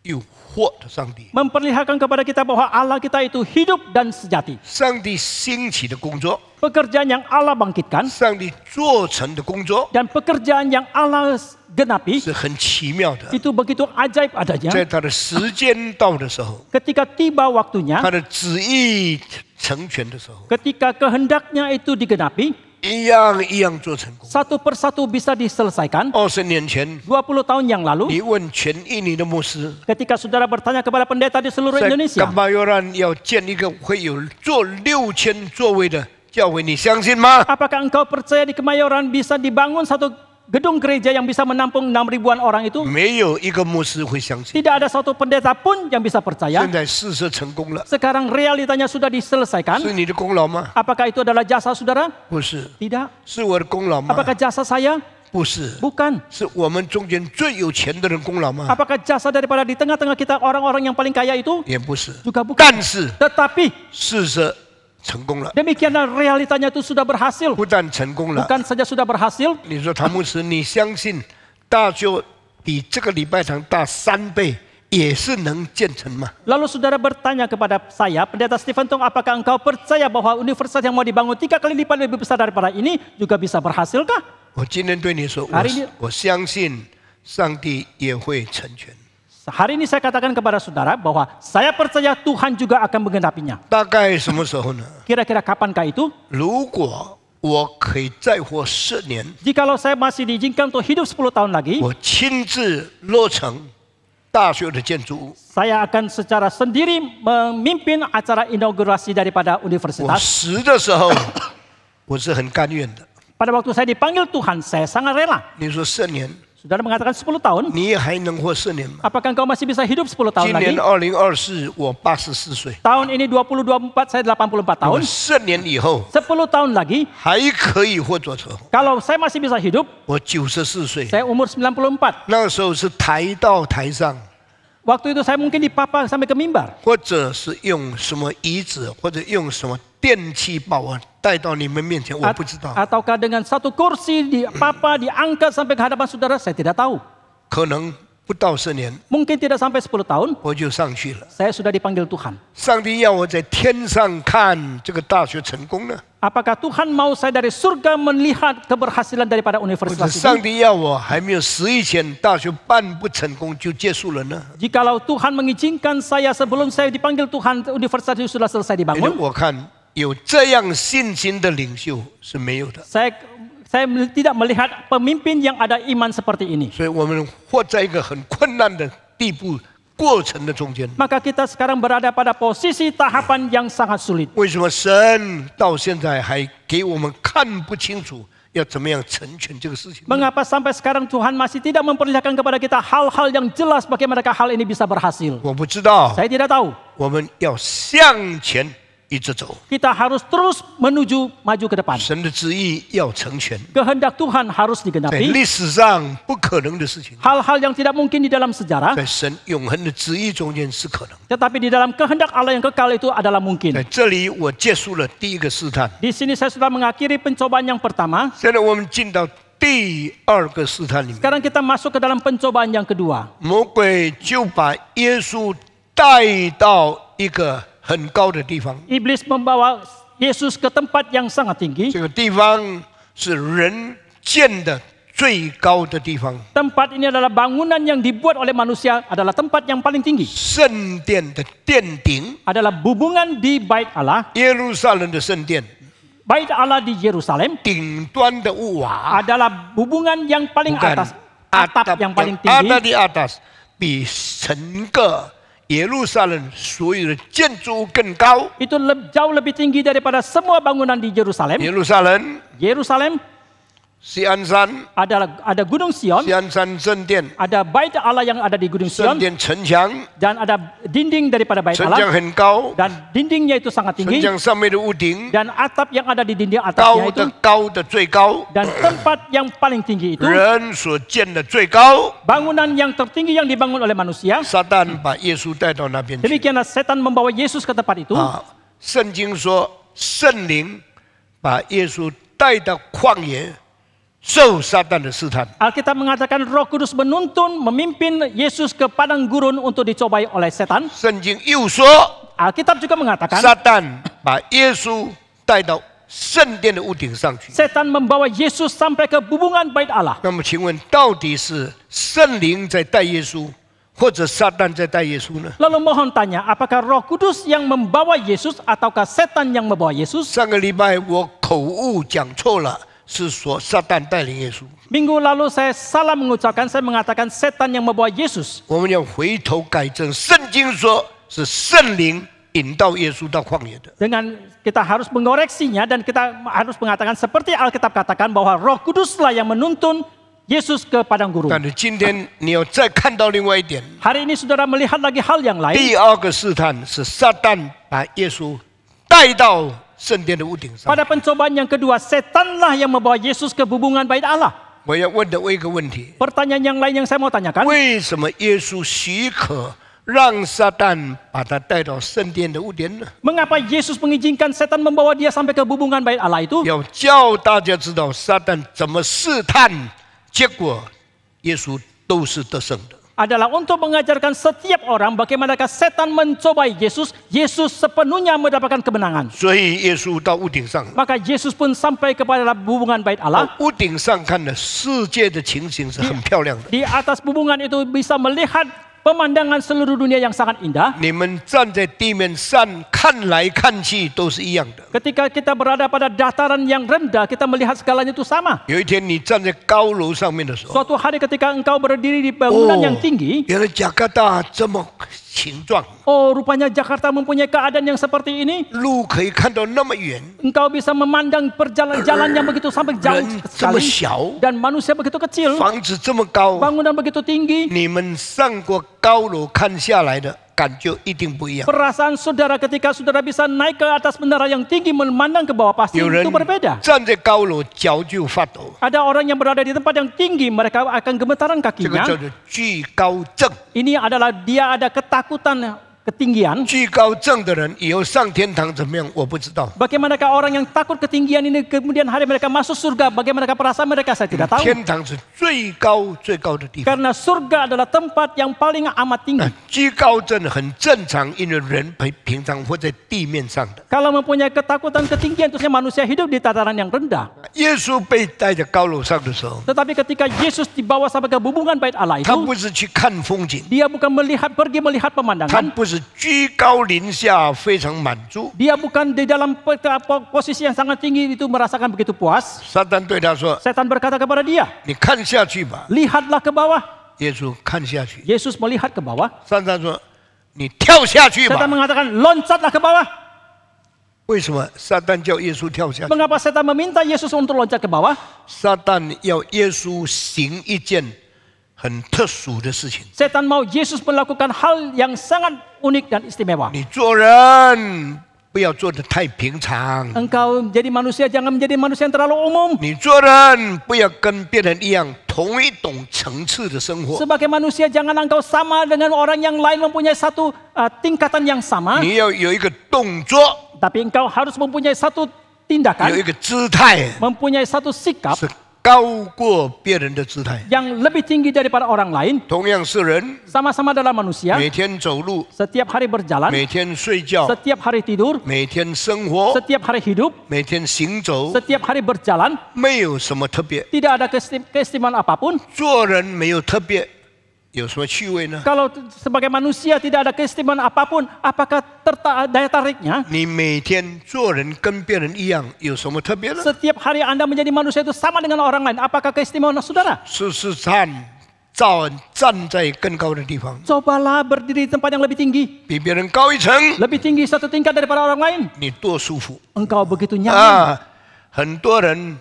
又活的上帝。 memperlihatkan kepada kita bahwa Allah kita itu hidup dan sejati. 上帝兴起的工作， Pekerjaan yang Allah bangkitkan 上帝做成的工作 dan pekerjaan yang Allah genapi 是很奇妙的。 itu begitu ajaib 在 adanya. 他的时间到的时候， Ketika tiba waktunya, 他的旨意成全的时候， ketika kehendaknya itu digenapi, 一样一样做成功。 satu persatu bisa diselesaikan. 20年前， 20 tahun yang lalu, 你问全印尼的牧师， ketika saudara bertanya kepada pendeta di seluruh 在 Indonesia, 甘巴约兰要建一个会有坐6000座位的教会，你相信吗？ apakah engkau percaya di Kemayoran bisa dibangun satu gedung gereja yang bisa menampung 6.000-an orang itu? 没有一个牧师会相信。 Tidak ada satu pendeta pun yang bisa percaya. 现在事实成功了， Sekarang realitanya sudah diselesaikan. 是你的功劳吗？ Apakah itu adalah jasa saudara? 不是， Tidak. 是我的功劳吗？ Apakah jasa saya? 不是， Bukan. 是我们中间最有钱的人功劳吗？ Apakah jasa daripada di tengah-tengah kita orang-orang yang paling kaya itu? 也不是。 Juga bukan. 但是 Tetapi 事实成功了， demikianlah realitanya itu sudah berhasil. 不但成功了。 Bukan saja sudah berhasil, 你说唐牧师，你相信大修比这个礼拜堂大3倍，也是能建成吗？ lalu saudara bertanya kepada saya, Pendeta Stephen Tong, apakah engkau percaya bahwa universitas yang mau dibangun 3 kali lipat lebih besar daripada ini juga bisa berhasilkah? 我今天对你说，hari ini 我相信上帝也会成全。 Hari ini saya katakan kepada saudara bahwa saya percaya Tuhan juga akan menggenapinya. 大概什么时候呢？ Kira-kira kapankah itu? 如果我可以再活10年， Jikalau saya masih diizinkan untuk hidup 10 tahun lagi, 我亲自落成大学的建筑物。 saya akan secara sendiri memimpin acara inaugurasi daripada 我 universitas. 死的时候，我是很甘愿的。 Pada waktu saya dipanggil Tuhan, saya sangat rela. 你说10年， Saudara mengatakan 10 tahun, 你还能活10年吗？ apakah engkau masih bisa hidup 10 tahun 今 lagi? 年2024，我84岁。 Tahun ini 2024, saya 84 tahun. 10年以后 10 tahun lagi, 还可以活着时候， kalau saya masih bisa hidup, 我94岁。 saya umur 94. 那个时候是抬到台上， Waktu itu saya mungkin dipapa sampai ke mimbar. 或者是用什么椅子，或者用什么电器把我带到你们面前，我不知道。 Ataukah dengan satu kursi diangkat sampai ke hadapan saudara, saya tidak tahu. 可能不到10年， Mungkin tidak sampai 10 tahun, 我就上去了。 saya sudah dipanggil Tuhan. 上帝要我在天上看这个大学成功呢， Apakah Tuhan mau saya dari surga melihat keberhasilan daripada 或者 universitas 上 itu? 帝要我还没有10以前大学办不成功就结束了呢？ Jikalau Tuhan mengizinkan saya sebelum saya dipanggil Tuhan, universitas itu sudah selesai 因为 dibangun. 我看有这样信心的领袖是没有的， Saya tidak melihat pemimpin yang ada iman seperti ini. 所以我们活在一个很困难的地步过程的中间。 Maka kita sekarang berada pada posisi tahapan yang sangat sulit. 为什么神到现在还给我们看不清楚要怎么样成全这个事情呢？ Mengapa sampai sekarang Tuhan masih tidak memperlihatkan kepada kita hal-hal yang jelas bagaimana hal ini bisa berhasil? 我不知道， Saya tidak tahu. 我们要向前一直走， Kita harus terus maju ke depan. 神的旨意要成全， Kehendak Tuhan harus 在 digenapi. 历史上不可能的事情， Hal-hal yang tidak mungkin di dalam sejarah, 在神永恒的旨意中间是可能。 tetapi di dalam kehendak Allah yang kekal itu adalah 在 mungkin. 这里，我结束了第一个试探， Di sini saya sudah mengakhiri pencobaan yang pertama. 现在我们进到第二个试探里面， Sekarang kita masuk ke dalam pencobaan yang kedua. 魔鬼就把耶稣带到一个很高的地方， Iblis membawa Yesus ke tempat yang sangat tinggi. 这个地方是人建的最高的地方， Tempat ini adalah bangunan yang dibuat oleh manusia, adalah tempat yang paling tinggi. 圣殿的殿顶， Adalah hubungan di Bait Allah. 耶路撒冷的圣殿 Bait Allah di Yerusalem 顶端的屋瓦， adalah hubungan yang paling bukan atas, atap yang paling ada tinggi. di atas，比整个耶路撒冷所有的建筑物更高。 Itu jauh lebih tinggi daripada semua bangunan di Yerusalem. 耶路撒冷 Yerusalem 锡安山， ada Gunung Sion, 锡安山圣殿， ada Bait Allah yang ada di Gunung 圣 Sion, 殿城墙， dan ada dinding daripada Bait 城墙 Allah, 很高， dan dindingnya itu sangat 城 tinggi, 墙上面的屋顶 dan atap yang ada di dinding 高 atasnya itu, 的高的最高， dan tempat yang paling tinggi itu, 人所建的最高。 bangunan yang tertinggi yang dibangun oleh manusia. 撒旦把耶稣带到那边去 Demikianlah setan membawa Yesus ke tempat itu. 啊！圣经说，圣灵把耶稣带到旷野，受撒旦的试探。 Alkitab mengatakan Roh Kudus memimpin Yesus ke padang gurun untuk dicobai oleh setan. 圣经又说， Alkitab juga mengatakan 撒旦把耶稣带到圣殿的屋顶上去。 setan membawa Yesus sampai ke hubungan Bait Allah. 那么，请问到底是圣灵在带耶稣，或者撒旦在带耶稣呢？ Lalu mohon tanya, apakah Roh Kudus yang membawa Yesus ataukah setan yang membawa Yesus? 上个礼拜我口误讲错了，是说撒旦带领耶稣。 Minggu lalu saya salah mengucapkan, saya mengatakan setan yang membawa Yesus. 我们要回头改正，圣经说是圣灵引导耶稣到旷野的。 Dengan kita harus mengoreksinya dan kita harus mengatakan seperti Alkitab katakan bahwa Roh Kuduslah yang menuntun Yesus ke padang gurun. 但是今天你要再看到另外一点， Hari ini saudara melihat lagi hal yang lain. 第二个试探是撒旦把耶稣带到圣殿的屋顶上。 Pada pencobaan yang kedua, setanlah yang membawa Yesus ke hubungan Bait Allah. 我要问的一个问题： Pertanyaan yang lain yang saya mau tanyakan, 为什么耶稣许可让撒旦把他带到圣殿的屋顶呢？ mengapa Yesus mengizinkan setan membawa dia sampai ke hubungan Bait Allah itu? 要教大家知道撒旦怎么试探，结果耶稣都是得胜的。 Adalah untuk mengajarkan setiap orang bagaimanakah setan mencobai Yesus, Yesus sepenuhnya mendapatkan kemenangan. 所以耶稣到屋顶上， Maka Yesus pun sampai kepada hubungan Bait 到 Allah. 屋顶上看的世界的情形是很漂亮的。 Di atas hubungan itu bisa melihat pemandangan seluruh dunia yang sangat indah. 你们站在地面上看来看去都是一样的。 Ketika kita berada pada dataran yang rendah, kita melihat segalanya itu sama. 有一天你站在高楼上面的时候， Suatu hari ketika engkau berdiri di bangunan yang tinggi, 原来加拿大这么形状， oh rupanya Jakarta mempunyai keadaan yang seperti ini. 路可以看到那么远， Engkau bisa memandang perjalanan yang begitu sampai jauh 人这么 sekali. 小， Dan manusia begitu kecil, 房子这么高， bangunan begitu tinggi. 你们上过高楼看下来的感觉一定不一样。 Perasaan saudara ketika saudara bisa naik ke atas menara yang tinggi memandang ke bawah pasti 有人 itu berbeda. 站在高楼脚就发抖， Ada orang yang berada di tempat yang tinggi, mereka akan gemetaran 这个 kakinya. 叫做惧高症。 Ini adalah dia ada ketakutan ketinggian. 惧高症的人以后上天堂怎么样？我不知道。 Bagaimanakah orang yang takut ketinggian ini kemudian hari mereka masuk surga? Bagaimanakah perasaan mereka? Saya tidak tahu. 天堂是最高最高的地方。 Karena surga adalah tempat yang paling amat tinggi. 惧高症很正常，因为人平常活在地面上的。 Kalau mempunyai ketakutan ketinggian, terusnya manusia hidup di tataran yang rendah. 耶稣被带着高楼上的时候， Tetapi ketika Yesus dibawa sampai ke bubungan bait Allah 他 itu, 不是去看风景， dia bukan pergi melihat 他 pemandangan. 不是居高临下非常满足。 Dia bukan di dalam posisi yang sangat tinggi itu merasakan begitu puas. 撒旦对他说 Setan berkata kepada dia, 你看下去吧。 lihatlah ke bawah. 耶稣看下去， Yesus melihat ke bawah. 撒旦说你跳下去 Setan 吧。 mengatakan, loncatlah ke bawah. 为什么撒旦叫耶稣跳下去？ Mengapa setan meminta Yesus untuk loncat ke bawah? 撒旦要耶稣行一件很特殊的事情。 Setan mau Yesus melakukan hal yang sangat unik dan istimewa. 你做人不要做得太平常， Engkau jadi manusia, jangan menjadi manusia yang terlalu umum. 你做人不要跟别人一样同一种层次的生活， Sebagai manusia, jangan engkau sama dengan orang yang lain mempunyai satu tingkatan yang sama. 你要有一个动作， Tapi engkau harus mempunyai satu 有 tindakan, 一个姿态， mempunyai satu sikap 是高过别人的姿态。 yang lebih tinggi daripada orang lain. 同样是人， Sama-sama adalah manusia. 每天走路， Setiap hari berjalan, 每天睡觉， setiap hari tidur, 每天生活， setiap hari hidup, 每天行走， setiap hari berjalan. 没有什么特别。 Tidak ada keistimewaan apapun. 做人没有特别，有什么趣味呢？ Kalau sebagai manusia tidak ada keistimewaan apapun, apakah daya tariknya? 你每天做人跟别人一样，有什么特别呢？ Setiap hari Anda menjadi manusia itu sama dengan orang lain. Apakah keistimewaan saudara? 试试看，站在更高的地方， Cobalah berdiri di tempat yang lebih tinggi. 比别人高一层， Lebih tinggi satu tingkat daripada orang lain. 你多舒服 Engkau begitu nyaman. 啊！很多人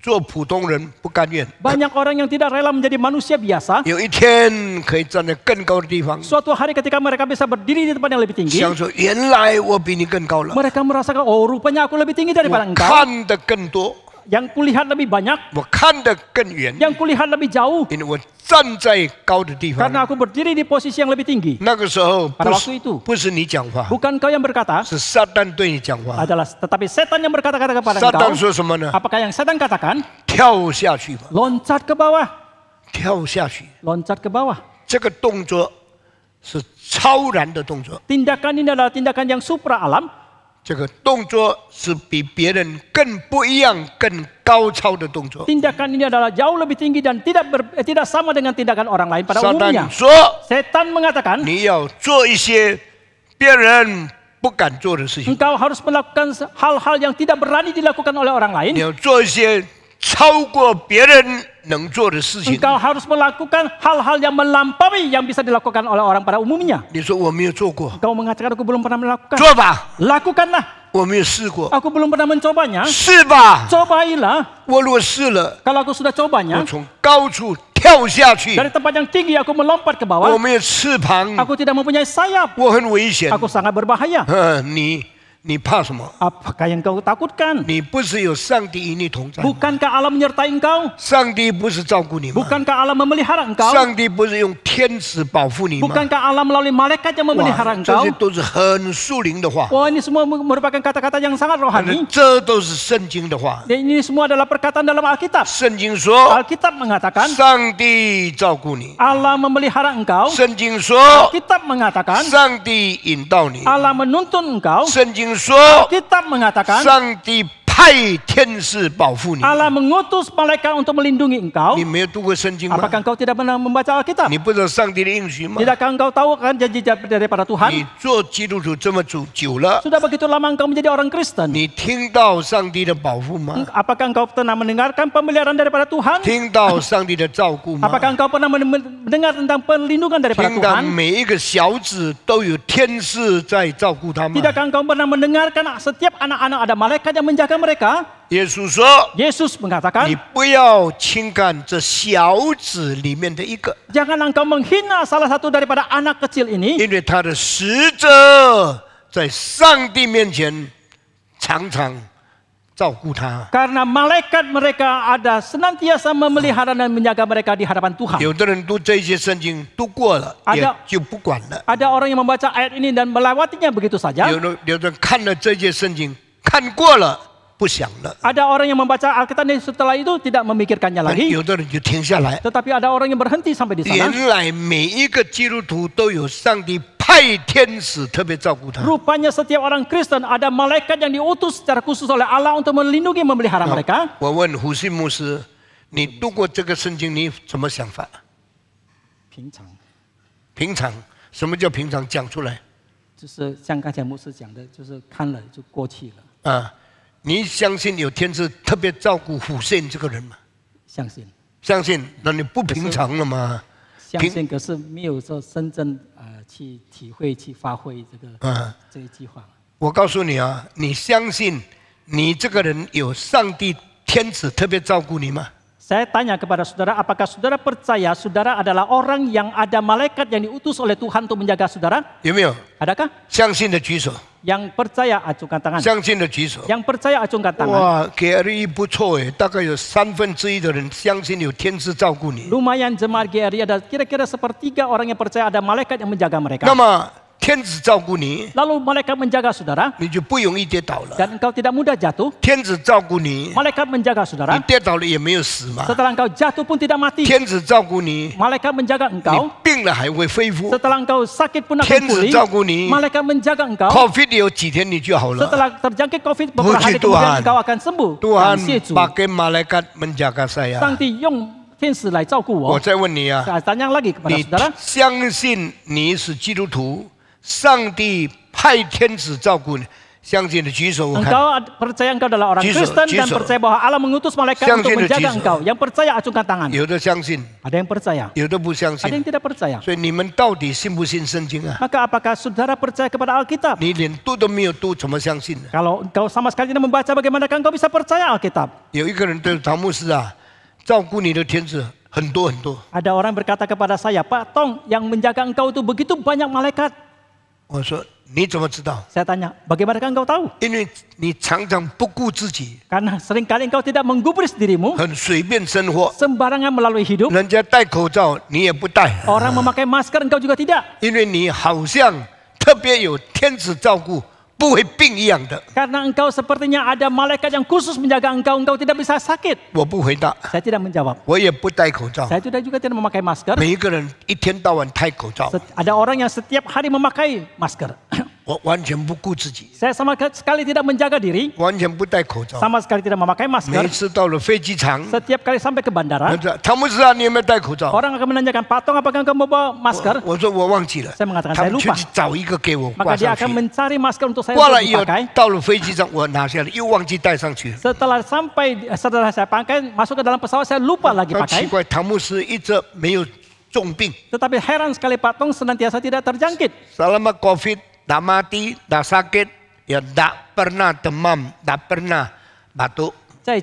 做普通人不甘愿， Banyak orang yang tidak rela menjadi manusia biasa. 有一天可以站在更高的地方， Suatu hari ketika mereka bisa berdiri di tempat yang lebih tinggi, 想说原来我比你更高了， mereka merasakan, oh rupanya aku lebih tinggi daripada 我 engkau. 看得更多， Yang kulihat lebih banyak, 我看得更远， yang kulihat lebih jauh. 因为我站在高的地方。 Karena aku berdiri di posisi yang lebih tinggi. 那个时候 Pada waktu itu 不是你讲话， Bukan kau yang berkata, 是撒旦对你讲话。 tetapi setan yang berkata-kata kepada 撒旦 engkau. 说什么呢？ Apakah yang setan katakan? 跳下去吧， Loncat ke bawah. 跳下去。 Loncat ke bawah. 这个动作是超然的动作， Tindakan ini adalah tindakan yang supra alam. 这个动作是比别人更不一样、更高超的动作。 Tindakan ini adalah jauh lebih tinggi dan tidak sama dengan tindakan orang lain pada 撒 umumnya. 旦说 Setan mengatakan, 你要做一些别人不敢做的事情， engkau harus melakukan hal-hal yang tidak berani dilakukan oleh orang 你 lain. 要做一些超过别人能做的事情。 Engkau harus melakukan hal-hal yang melampaui yang bisa dilakukan oleh orang pada umumnya. 你说我没有做过， Engkau mengatakan aku belum pernah melakukan. 做吧， Lakukanlah. 我没有试过， Aku belum pernah mencobanya. 试吧。 Cobailah. 我如果试了， Kalau aku sudah 我 cobanya, 从高处跳下去， dari tempat yang tinggi aku melompat ke 我 bawah. 没有翅膀， Aku tidak mempunyai sayap. 我很危险。 Aku sangat berbahaya. 你怕什么？ Apakah yang kau takutkan? 你不是有上帝与你同在吗？ Bukankah Allah menyertai engkau? 上帝不是照顾你吗？ Bukankah Allah memelihara engkau? 上帝不是用天使保护你吗？ Bukankah Allah melalui malaikat yang 哇 memelihara 这 engkau? 些都是很属灵的话， Wah, ini semua merupakan kata-kata yang sangat 但是 rohani. 这都是圣经的话。 Dan ini semua adalah perkataan dalam Alkitab. 圣经说， Alkitab mengatakan 上帝照顾你； Allah memelihara engkau. 圣经说， Alkitab mengatakan 上帝引导你； Allah menuntun engkau. 圣经说， Alkitab mengatakan 上帝派天使保护你。 Allah mengutus malaikat untuk melindungi engkau. 你没有读过圣经吗？ Apakah engkau tidak pernah membaca Alkitab? 你不知道上帝的应许吗？ Tidakkah engkau tahu kan janji daripada 你 Tuhan? 做基督徒这么久了， Sudah begitu lama engkau menjadi orang Kristen. 你听到上帝的保护吗？ Apakah engkau pernah mendengarkan pemeliharaan daripada Tuhan? 听到上帝的照顾吗？ Apakah engkau pernah mendengar tentang perlindungan daripada 听到 Tuhan? 每一个小子都有天使在照顾他吗？ Tidakkah engkau pernah mendengarkan setiap anak-anak ada malaikat yang menjaga mereka? 耶稣说 Yesus：“ 你 mengatakan, 不要轻看这小子里面的一个， jangan engkau menghina salah satu daripada anak kecil ini, 因为他的使者在上帝面前常常照顾他。 Karena malaikat mereka ada senantiasa memelihara dan menjaga mereka di hadapan Tuhan. 有的人读这些圣经读过了，也 Ada 就不管了。 Ada orang yang membaca ayat ini dan melewatinya begitu saja. 有的人看了这些圣经，看过了不想了。 Ada orang yang membaca Alkitab dan setelah itu tidak memikirkannya lagi. 有的人就停下来。 Tetapi ada orang yang berhenti sampai di sana. 原来每一个基督徒都有上帝派天使特别照顾他。 Rupanya setiap orang Kristen ada malaikat yang diutus secara khusus oleh Allah untuk melindungi memelihara mereka. 我问胡信牧师，你读过这个圣经，你怎么想法？平常，平常，什么叫平常？讲出来就是像刚才牧师讲的，就是看了就过去了。啊！你相信有天使特别照顾胡信这个人吗？相信，相信，那你不平常了吗？相信，可是没有说真正去体会、去发挥这一句话。我告诉你啊，你相信你这个人有上帝天使特别照顾你吗？ Saya tanya kepada saudara, apakah saudara percaya saudara adalah orang yang ada malaikat yang diutus oleh Tuhan untuk menjaga saudara? 有没有？ Adakah? 相信的举手， Yang percaya acungkan tangan. 相信的举手。 Yang percaya acungkan tangan. 哇，GRE 不错诶，大概有1/3的人相信有天使照顾你。 Lumayan jemaat GRI ada kira-kira 1/3 orang yang percaya ada malaikat yang menjaga mereka. 那么天使照顾你， Lalu malaikat menjaga saudara 你就不容易跌倒了。 dan engkau tidak mudah jatuh. 天使照顾你， Malaikat menjaga 你 saudara. 跌倒了也没有死嘛。 Setelah engkau jatuh pun tidak mati. 天使照顾你， Malaikat menjaga 你 engkau. 病了还会恢复。 Setelah engkau sakit pun akan 天使 pulih. 照顾你 Malaikat menjaga engkau. COVID 有几天你就好了。 Setelah terjangkit COVID beberapa hari Puji Tuhan. kemudian engkau akan sembuh. Tuhan 感谢主， pakai malaikat menjaga saya。 上帝用天使来照顾我。我再问你啊， Saya tanya lagi kepada 你 saudara, 相信你是基督徒，上帝派天使照顾你？相信的举手，我看。 percaya engkau adalah orang Jiso, Kristen dan Jiso. percaya bahwa Allah mengutus malaikat Yang untuk sini, menjaga Jiso. engkau. Yang percaya acungkan tangan. 有的相信， Ada yang percaya, 有的不相 ada yang 信。 tidak percaya. 所以你们到底信不信圣经啊？ Maka apakah saudara percaya kepada Alkitab? 你连读都没有读，怎么相信呢？ Kalau engkau sama sekali tidak membaca, bagaimana engkau bisa percaya Alkitab? 有一个人对唐牧师啊，照顾你的天使很多很多。 Ada orang berkata kepada saya, Pak Tong, yang menjaga engkau itu begitu banyak malaikat. 我说你怎么知道？ Saya tanya, bagaimana engkau tahu? 因为你常常不顾自己， Karena seringkali engkau tidak menggubris dirimu, 很随便生活， sembarangan melalui hidup. 人家戴口罩你也不戴， Orang memakai masker, engkau juga tidak. 因为你好像特别有天使照顾，不会病一样的。 Karena engkau sepertinya ada malaikat yang khusus menjaga engkau, engkau tidak bisa sakit. 我不回答， Saya tidak menjawab. 我也不戴口罩。 Saya juga tidak memakai masker. 每一个人一天到晚戴口罩， Ada orang yang setiap hari memakai masker. 我完全不顾自己， Saya sama sekali tidak menjaga diri, 完全不戴口罩。 sama sekali tidak memakai 每 masker. 一次到了飞机场， Setiap kali sampai ke bandara, 人家唐牧师啊，你有没有戴口罩？ orang akan menanyakan, Pak Tong, apakah engkau membawa masker? 我说我忘记了。 Saya mengatakan 他 saya 们去 lupa. 找一个给我 Maka 挂 dia 上去 akan。mencari masker untuk saya 挂 untuk 了以后 dipakai. 到了飞机上，我拿下来，又忘记带上去。 Setelah saya pakai, masuk ke dalam pesawat, saya lupa lagi 很奇 pakai. 怪，唐牧师一直没有重病。 Tetapi heran sekali Pak Tong senantiasa tidak terjangkit. Selama COVID, tak mati, tak sakit, ya tak pernah demam, tak pernah batuk. 在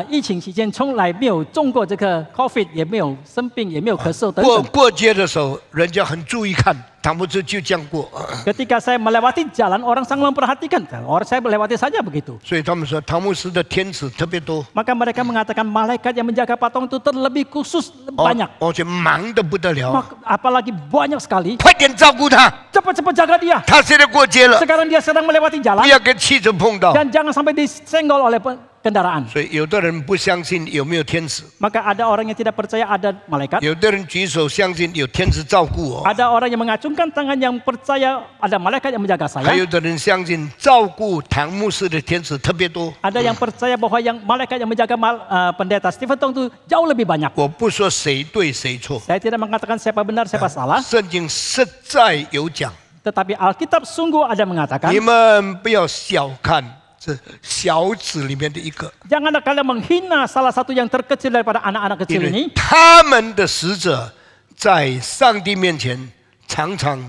疫情期间，从来没有中过这个 COVID，也没有生病，也没有咳嗽等等。过街的时候，人家很注意看，唐牧师就这样过。 Ketika saya melewati jalan, orang sangat memperhatikan. Orang saya melewati saja begitu. 所以他们说，唐牧师的天使特别多， Maka mereka mengatakan malaikat yang menjaga Pak Tong itu terlebih khusus banyak. 而且忙得不得了， Apalagi banyak sekali. 快点照顾他， Cepat-cepat jaga dia. 他现在过街了， Sekarang dia sedang melewati 不 jalan 要跟汽车碰到。 dan jangan sampai disenggol oleh kendaraan. 所以有的人不相信有没有天使， Maka ada orang yang tidak percaya ada malaikat. 有的人举手相信有天使照顾我， Ada orang yang mengacungkan tangan yang percaya ada malaikat yang menjaga 还 saya. 有的人相信照顾唐牧师的天使特别多。 Ada yang percaya bahwa yang malaikat yang menjaga pendeta Stephen Tong itu jauh lebih banyak. 我不说谁对谁错， Saya tidak mengatakan siapa benar, siapa salah. 圣经实在有讲， Tetapi Alkitab sungguh ada mengatakan, 你们不要小看这小子里面的一个， janganlah kalian menghina salah satu yang terkecil daripada anak-anak 因 kecil 为 ini. 他们的使者在上帝面前常常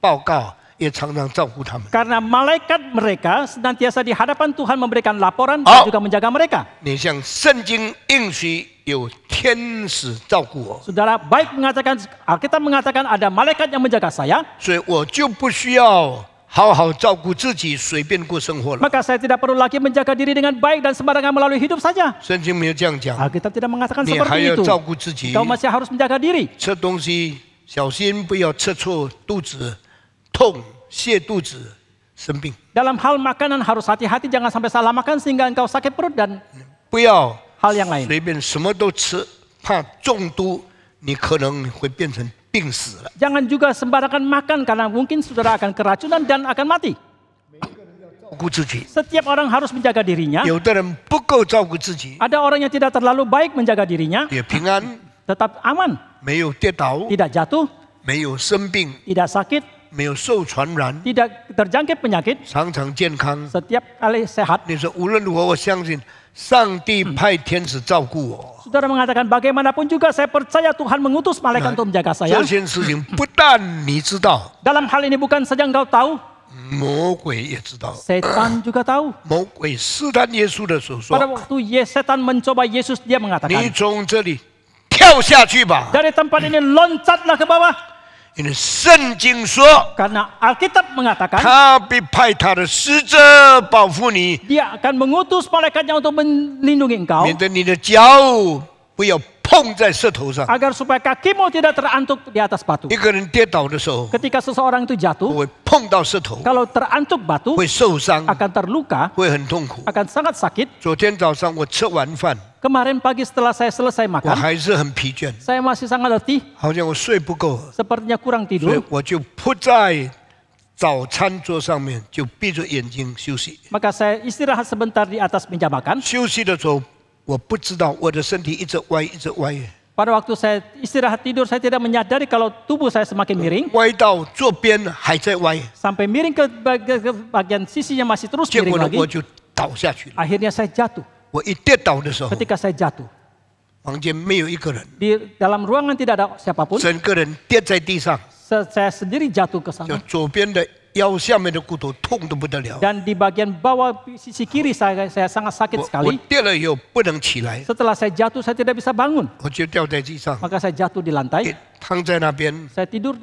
报告，也常常照顾他们。 Karena malaikat mereka senantiasa di hadapan Tuhan memberikan laporan Oh. dan juga menjaga mereka. 你像圣经应许有天使照顾我， Saudara, baik mengatakan, Alkitab mengatakan ada malaikat yang menjaga saya, 所以我就不需要好好照顾自己，随便过生活了。 maka saya tidak perlu lagi menjaga diri dengan baik dan sembarangan melalui hidup saja. 圣经没有这样讲， Alkitab tidak mengatakan 你还 seperti 要 itu. 照顾自己， Kau masih harus menjaga diri. 吃东西小心不要吃错肚子，痛泻肚子生病。 Dalam hal makanan harus hati-hati, jangan sampai salah makan sehingga engkau sakit perut dan 不要 hal yang lain. 随便什么都吃，怕中毒，你可能会变成病死了。 Jangan juga sembarangan makan karena mungkin saudara akan keracunan dan akan mati. 照顾自己， Setiap orang harus menjaga dirinya. 有的人不够照顾自己， Ada orang yang tidak terlalu baik menjaga dirinya, 也平安， tetap aman, 没有跌倒， tidak jatuh, 没有生病， tidak sakit, 没有受传染， tidak terjangkit penyakit, 常常健康。 setiap kali sehat. 你说无论如何，我相信上帝派天使照顾我。 Saudara mengatakan bagaimanapun juga saya percaya Tuhan mengutus malaikat untuk menjaga saya. 这件事情不但你知道， Dalam hal ini bukan saja engkau tahu, 魔鬼也知道。 setan juga tahu. 魔鬼试探耶稣的时候 Pada 说 waktu setan mencoba Yesus, dia：“ mengatakan, 你从这里跳下去吧。 dari tempat ini loncatlah ke bawah. ” 因为圣经说， Karena Alkitab mengatakan 他必派他的使者保护你， dia akan mengutus malaikatnya untuk melindungi engkau 免得你的脚不要碰在石头上。 agar supaya kakimu tidak terantuk di atas batu. 一个人跌倒的时候， Ketika seseorang itu jatuh, 会碰到石头， kalau terantuk batu 会受伤， akan terluka, 会很痛苦。 akan sangat sakit. 昨天早上我吃完饭， Kemarin pagi setelah saya selesai 我 makan, 还是很疲倦， saya masih sangat letih, 好像我睡不够， sepertinya kurang 所以 tidur. 我就扑在早餐桌上面，就闭着眼睛休息。 Maka saya istirahat sebentar di atas meja makan. 休息的时候，我不知道我的身体一直歪，一直歪， Pada waktu saya istirahat tidur, saya tidak menyadari kalau tubuh saya semakin miring. 歪到左边还在歪， Sampai miring ke bagian sisinya masih terus 结 miring 果呢 lagi. 我就倒下去了。 Akhirnya saya jatuh. 我一跌倒的时候， Ketika saya jatuh, 房间没有一个人， di dalam ruangan tidak ada siapapun. 整个人跌在地上， Saya sendiri jatuh ke 就 sana. 左边的腰下面的骨头痛得不得了。 Dan di bagian bawah sisi kiri saya sangat sakit 我 sekali. 跌了以后不能起来， Setelah saya jatuh, saya tidak bisa bangun. 我就掉在地上， Maka saya jatuh di lantai. 躺在那边 Saya tidur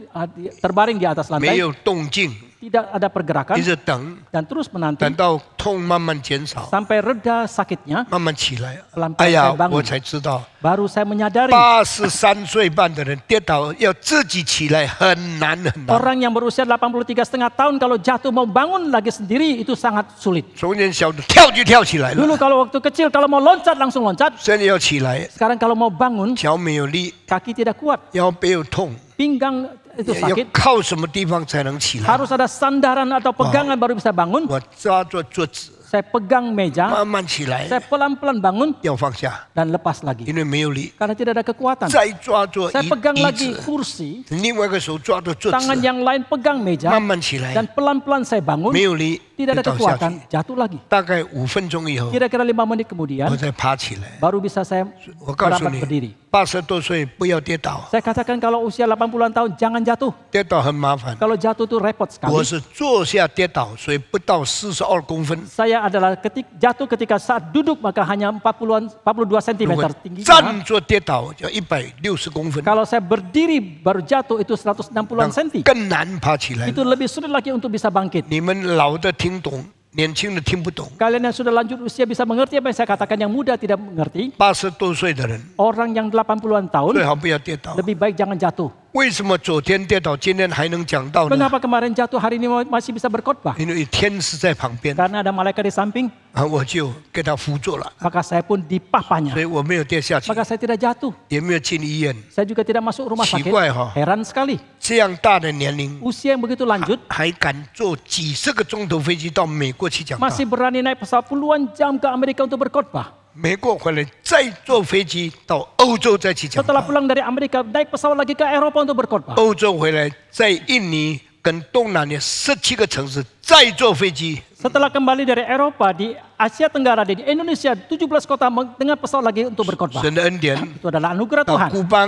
terbaring di atas 没 lantai. 有动静， Tidak ada pergerakan 一直等， dan terus 等 menanti 到痛慢慢减少， sampai reda sakitnya. 慢慢起来。 Pelan-pelan 哎呀 saya，bangun. 我才知道。 Baru saya menyadari 83岁半的人跌倒要自己起来很难很难。 orang yang berusia 83,5 tahun kalau jatuh mau bangun lagi sendiri itu sangat sulit. 从前小的跳就跳起来 Dulu 了， kalau waktu kecil kalau mau loncat langsung loncat. 现在要起来， Sekarang kalau mau bangun 脚没有力， kaki tidak kuat, 腰背有痛， pinggang itu 要 sakit. 靠什么地方才能起来？ Harus ada sandaran atau pegangan baru bisa bangun. 我抓着桌子， Saya pegang meja, 慢慢起来， saya pelan-pelan bangun 要放下， dan lepas lagi 因为没有力。 karena tidak ada kekuatan. 再抓着 Saya pegang 椅 lagi 子， kursi, 另外一个手抓着桌 tangan 子， yang lain pegang meja 慢慢起来 dan，pelan-pelan saya bangun. 没有力 Tidak 就 ada 倒下 kekuatan, 去。 jatuh lagi. 大概5分钟以后， Kira-kira 5 menit kemudian 我再爬起来。 baru bisa saya 我告诉 dapat 你 berdiri. ，80多岁不要跌倒， Saya katakan kalau usia 80-an tahun jangan jatuh. 跌倒很麻烦。 Kalau jatuh itu repot 我 sekali. 是坐下跌倒，所以不到42公分。 Saya adalah jatuh ketika saat duduk maka hanya 42 cm 如果 tingginya. 站着跌倒就160公分， Kalau saya berdiri baru jatuh itu 160-an cm. 更难爬起来。 Itu lebih sulit lagi untuk bisa bangkit. 你们老的听懂，年轻的听不懂。 Kalian yang sudah lanjut usia bisa mengerti apa yang saya katakan, yang muda tidak mengerti. 80多岁的人 Orang yang 80-an 最 tahun 好不要跌倒。 lebih baik jangan jatuh. 为什么昨天跌倒，今天还能讲道呢？ Mengapa kemarin jatuh hari ini masih bisa berkhotbah? 因为天使在旁边， Karena ada malaikat di samping, 我就给他辅助了， maka saya pun dipapanya. 所以我没有跌下去， Maka saya tidak jatuh. 也没有进医院。 Saya juga tidak masuk rumah sakit. 奇怪哈。 Heran sekali. 这样大的年龄， Usia yang begitu lanjut 还敢坐几十个钟头飞机到美国去讲道， masih berani naik pesawat puluhan jam ke Amerika untuk berkhotbah. 美国回来再坐飞机到欧洲再去讲 Setelah 道， pulang dari Amerika naik pesawat lagi ke Eropa untuk berkhotbah. 欧洲回来在印尼跟东南亚17个城市再坐飞机， Setelah kembali dari Eropa di Asia Tenggara di Indonesia 17 kota dengan pesawat lagi untuk berkhotbah. 神的恩典 Itu adalah anugerah 到 Tuhan. 古邦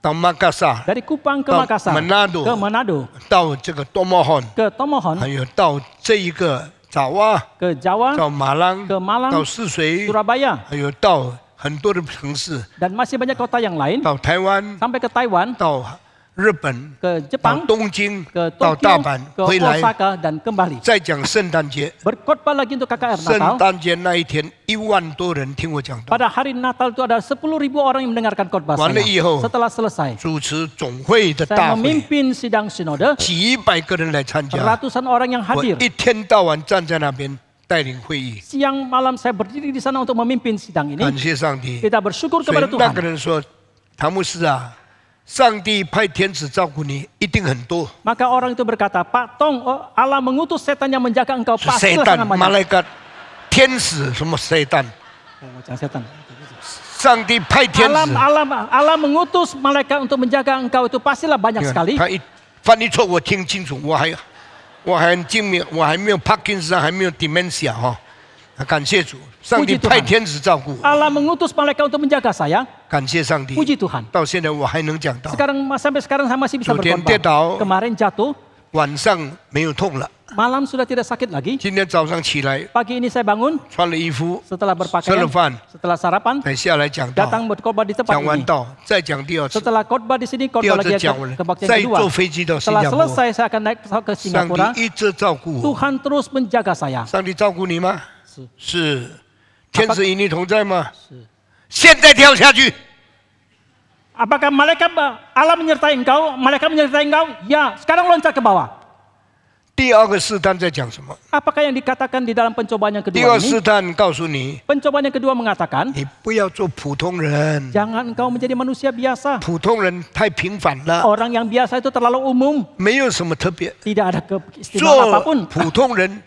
到马卡萨 Dari Kupang ke到 Makassar, Manado. ke Manado, 到这个多摩汉， ke Tomohon, 还有到这一个爪哇， ke Jawa, 到马朗， ke Malang, 到泗水， Surabaya, 还有到很多的城市， dan masih banyak kota yang lain 到台湾， sampai ke Taiwan, 到日本， ke 到 Jepang, 东京， ke 到大 Tokyo, 阪， ke 回来 Osaka dan kembali. 再讲圣诞节。 Berkhotbah lagi untuk KKR 圣 Natal. 诞节那一天，1万多人听我讲道， Pada hari Natal itu ada 10.000 orang yang mendengarkan khotbah saya. 完了以后， Setelah selesai, 主持总会的 saya 大会， memimpin sidang sinode, 几百个人来参加， ratusan orang yang 我 hadir. 一天到晚站在那边带领会议， Siang malam saya berdiri di sana untuk memimpin sidang ini. 感谢上帝。 Kita bersyukur 所 kepada 以那个 Tuhan. 人说：“唐牧师啊，上帝派天使照顾你，一定很多。 Maka orang itu berkata, Pak Tong, Allah mengutus setan yang menjaga engkau 是 pasti 谁 sangat 蛋？ banyak. 马来嘎天使什么谁蛋？ Oh, jangan setan. 上帝派天使。 Allah mengutus malaikat untuk menjaga engkau itu pastilah banyak 你看 sekali. 他一翻译错，我听清楚，我还精明，我还没有 Parkinson， 还没有 dementia 哈。感谢主，上帝派天使照顾我， Allah mengutus malaikat untuk menjaga saya. 感谢上帝。 Puji Tuhan. 到现在我还能讲到， Sampai sekarang saya masih bisa 昨天跌 berkhotbah. 倒， Kemarin jatuh, 晚上没有痛了， malam sudah tidak sakit lagi. 今天早上起来 Pagi ini saya bangun 穿了衣服， setelah 吃了 berpakaian, 饭， setelah sarapan, 才下来讲道。 datang berkhotbah di tempat 讲完 ini. 道，再讲第二次， Setelah khotbah di sini, 第 khotbah 二 lagi 次讲完了 kebaktian 再 kedua. 坐飞机到新 Setelah 加坡。 selesai saya akan naik pesawat ke 上 Singapura. 帝一直照顾我， Tuhan terus menjaga saya. 上帝照顾你吗？是。是。天使与你同在吗？是。现在跳下去。 Apakah malaikat Allah menyertai engkau? Malaikat menyertai engkau? Ya, sekarang loncat ke bawah. 第二个试探在讲什么？ Apakah yang dikatakan di dalam pencobaan yang 第 kedua 二 ini? 试探告诉你， Pencobaan yang kedua mengatakan, 你不要做普通人， jangan engkau menjadi manusia biasa. 普通人太平凡了， Orang yang biasa itu terlalu umum, 没有什么特别。 tidak ada keistimewaan 做 apapun. 普通人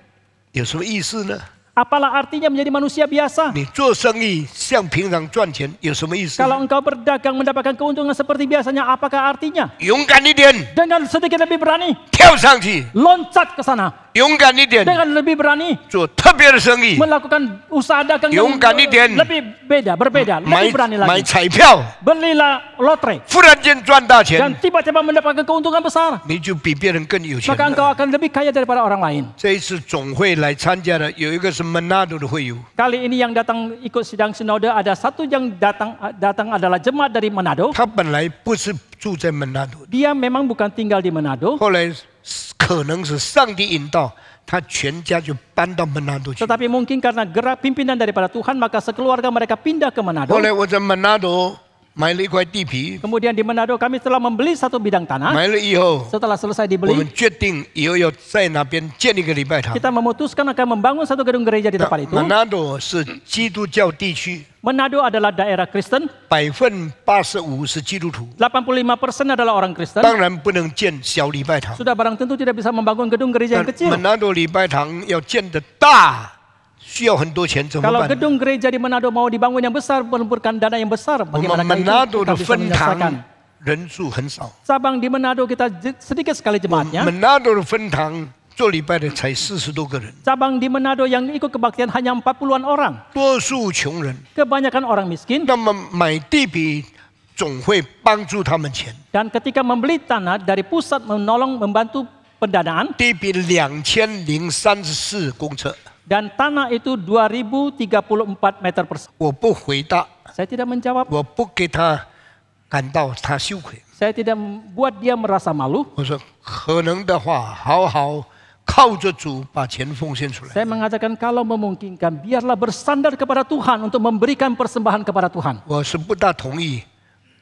有什么意思呢？ Apalah artinya menjadi manusia biasa? 你做生意像平常赚钱有什么意思？ Kalau engkau berdagang mendapatkan keuntungan seperti biasanya, apakah artinya? 勇敢一点， Dengan sedikit lebih berani, 跳上去； loncat ke sana. 勇敢一点， Dengan lebih berani, 做特别的生意， melakukan usaha dagang yang勇敢一点。 lebih berbeda, 买 lebih berani 买 lagi. 彩票， Belilah lotre 忽然间赚大 dan 钱， tiba-tiba mendapatkan keuntungan besar. 你就比别人更有钱 Maka engkau 了。 akan lebih kaya daripada orang lain. 这一次总会来参加的有一个是门纳多的会友， Kali ini yang datang ikut sidang sinode ada satu yang datang adalah jemaat dari Manado. 他本来不是住在门纳多， Dia memang bukan tinggal di Manado, 后来可能是上帝引导，他全家就搬到门纳多去。 tetapi mungkin karena gerak pimpinan daripada Tuhan maka sekeluarga mereka pindah ke Manado. 后来我在门纳多买了一块地皮， Kemudian di Manado kami telah membeli satu bidang tanah. 买了以后， Setelah selesai 我们 dibeli, 决定以后要在那边建一个礼拜堂。 kita memutuskan akan membangun satu gedung gereja di tempat itu. 门纳多是基督教地区， Manado adalah daerah Kristen, 85%是基督徒， 85% adalah orang Kristen. 当然不能建小礼拜堂。 Sudah barang tentu tidak bisa membangun gedung gereja yang 门 kecil. 纳多礼拜堂要建的大，需要很多钱，怎么 Kalau 办？ gedung gereja di Manado mau dibangun yang besar, memerlukan dana yang besar. 我们 Bagaimana 门纳多 kita 的 bisa 分 menyelesaikan? 堂人数很少， Sabang di Manado kita sedikit sekali jemaatnya. 门纳多的分堂做礼拜的才40多个人， Cabang di Manado yang ikut kebaktian hanya 40-an orang. 多数穷人。 Kebanyakan orang miskin. 那么买地皮总会帮助他们钱， Dan ketika membeli tanah dari pusat membantu pendanaan. 地皮2034公尺。 Dan tanah itu 2034 meter persegi. 我不回答， Saya tidak menjawab. 我不给他感到他羞愧。 Saya tidak membuat dia merasa malu. 我说可能的话，好好靠着主把钱奉献出来。 Saya mengatakan kalau memungkinkan, biarlah bersandar kepada Tuhan untuk memberikan persembahan kepada Tuhan. 我是不大同意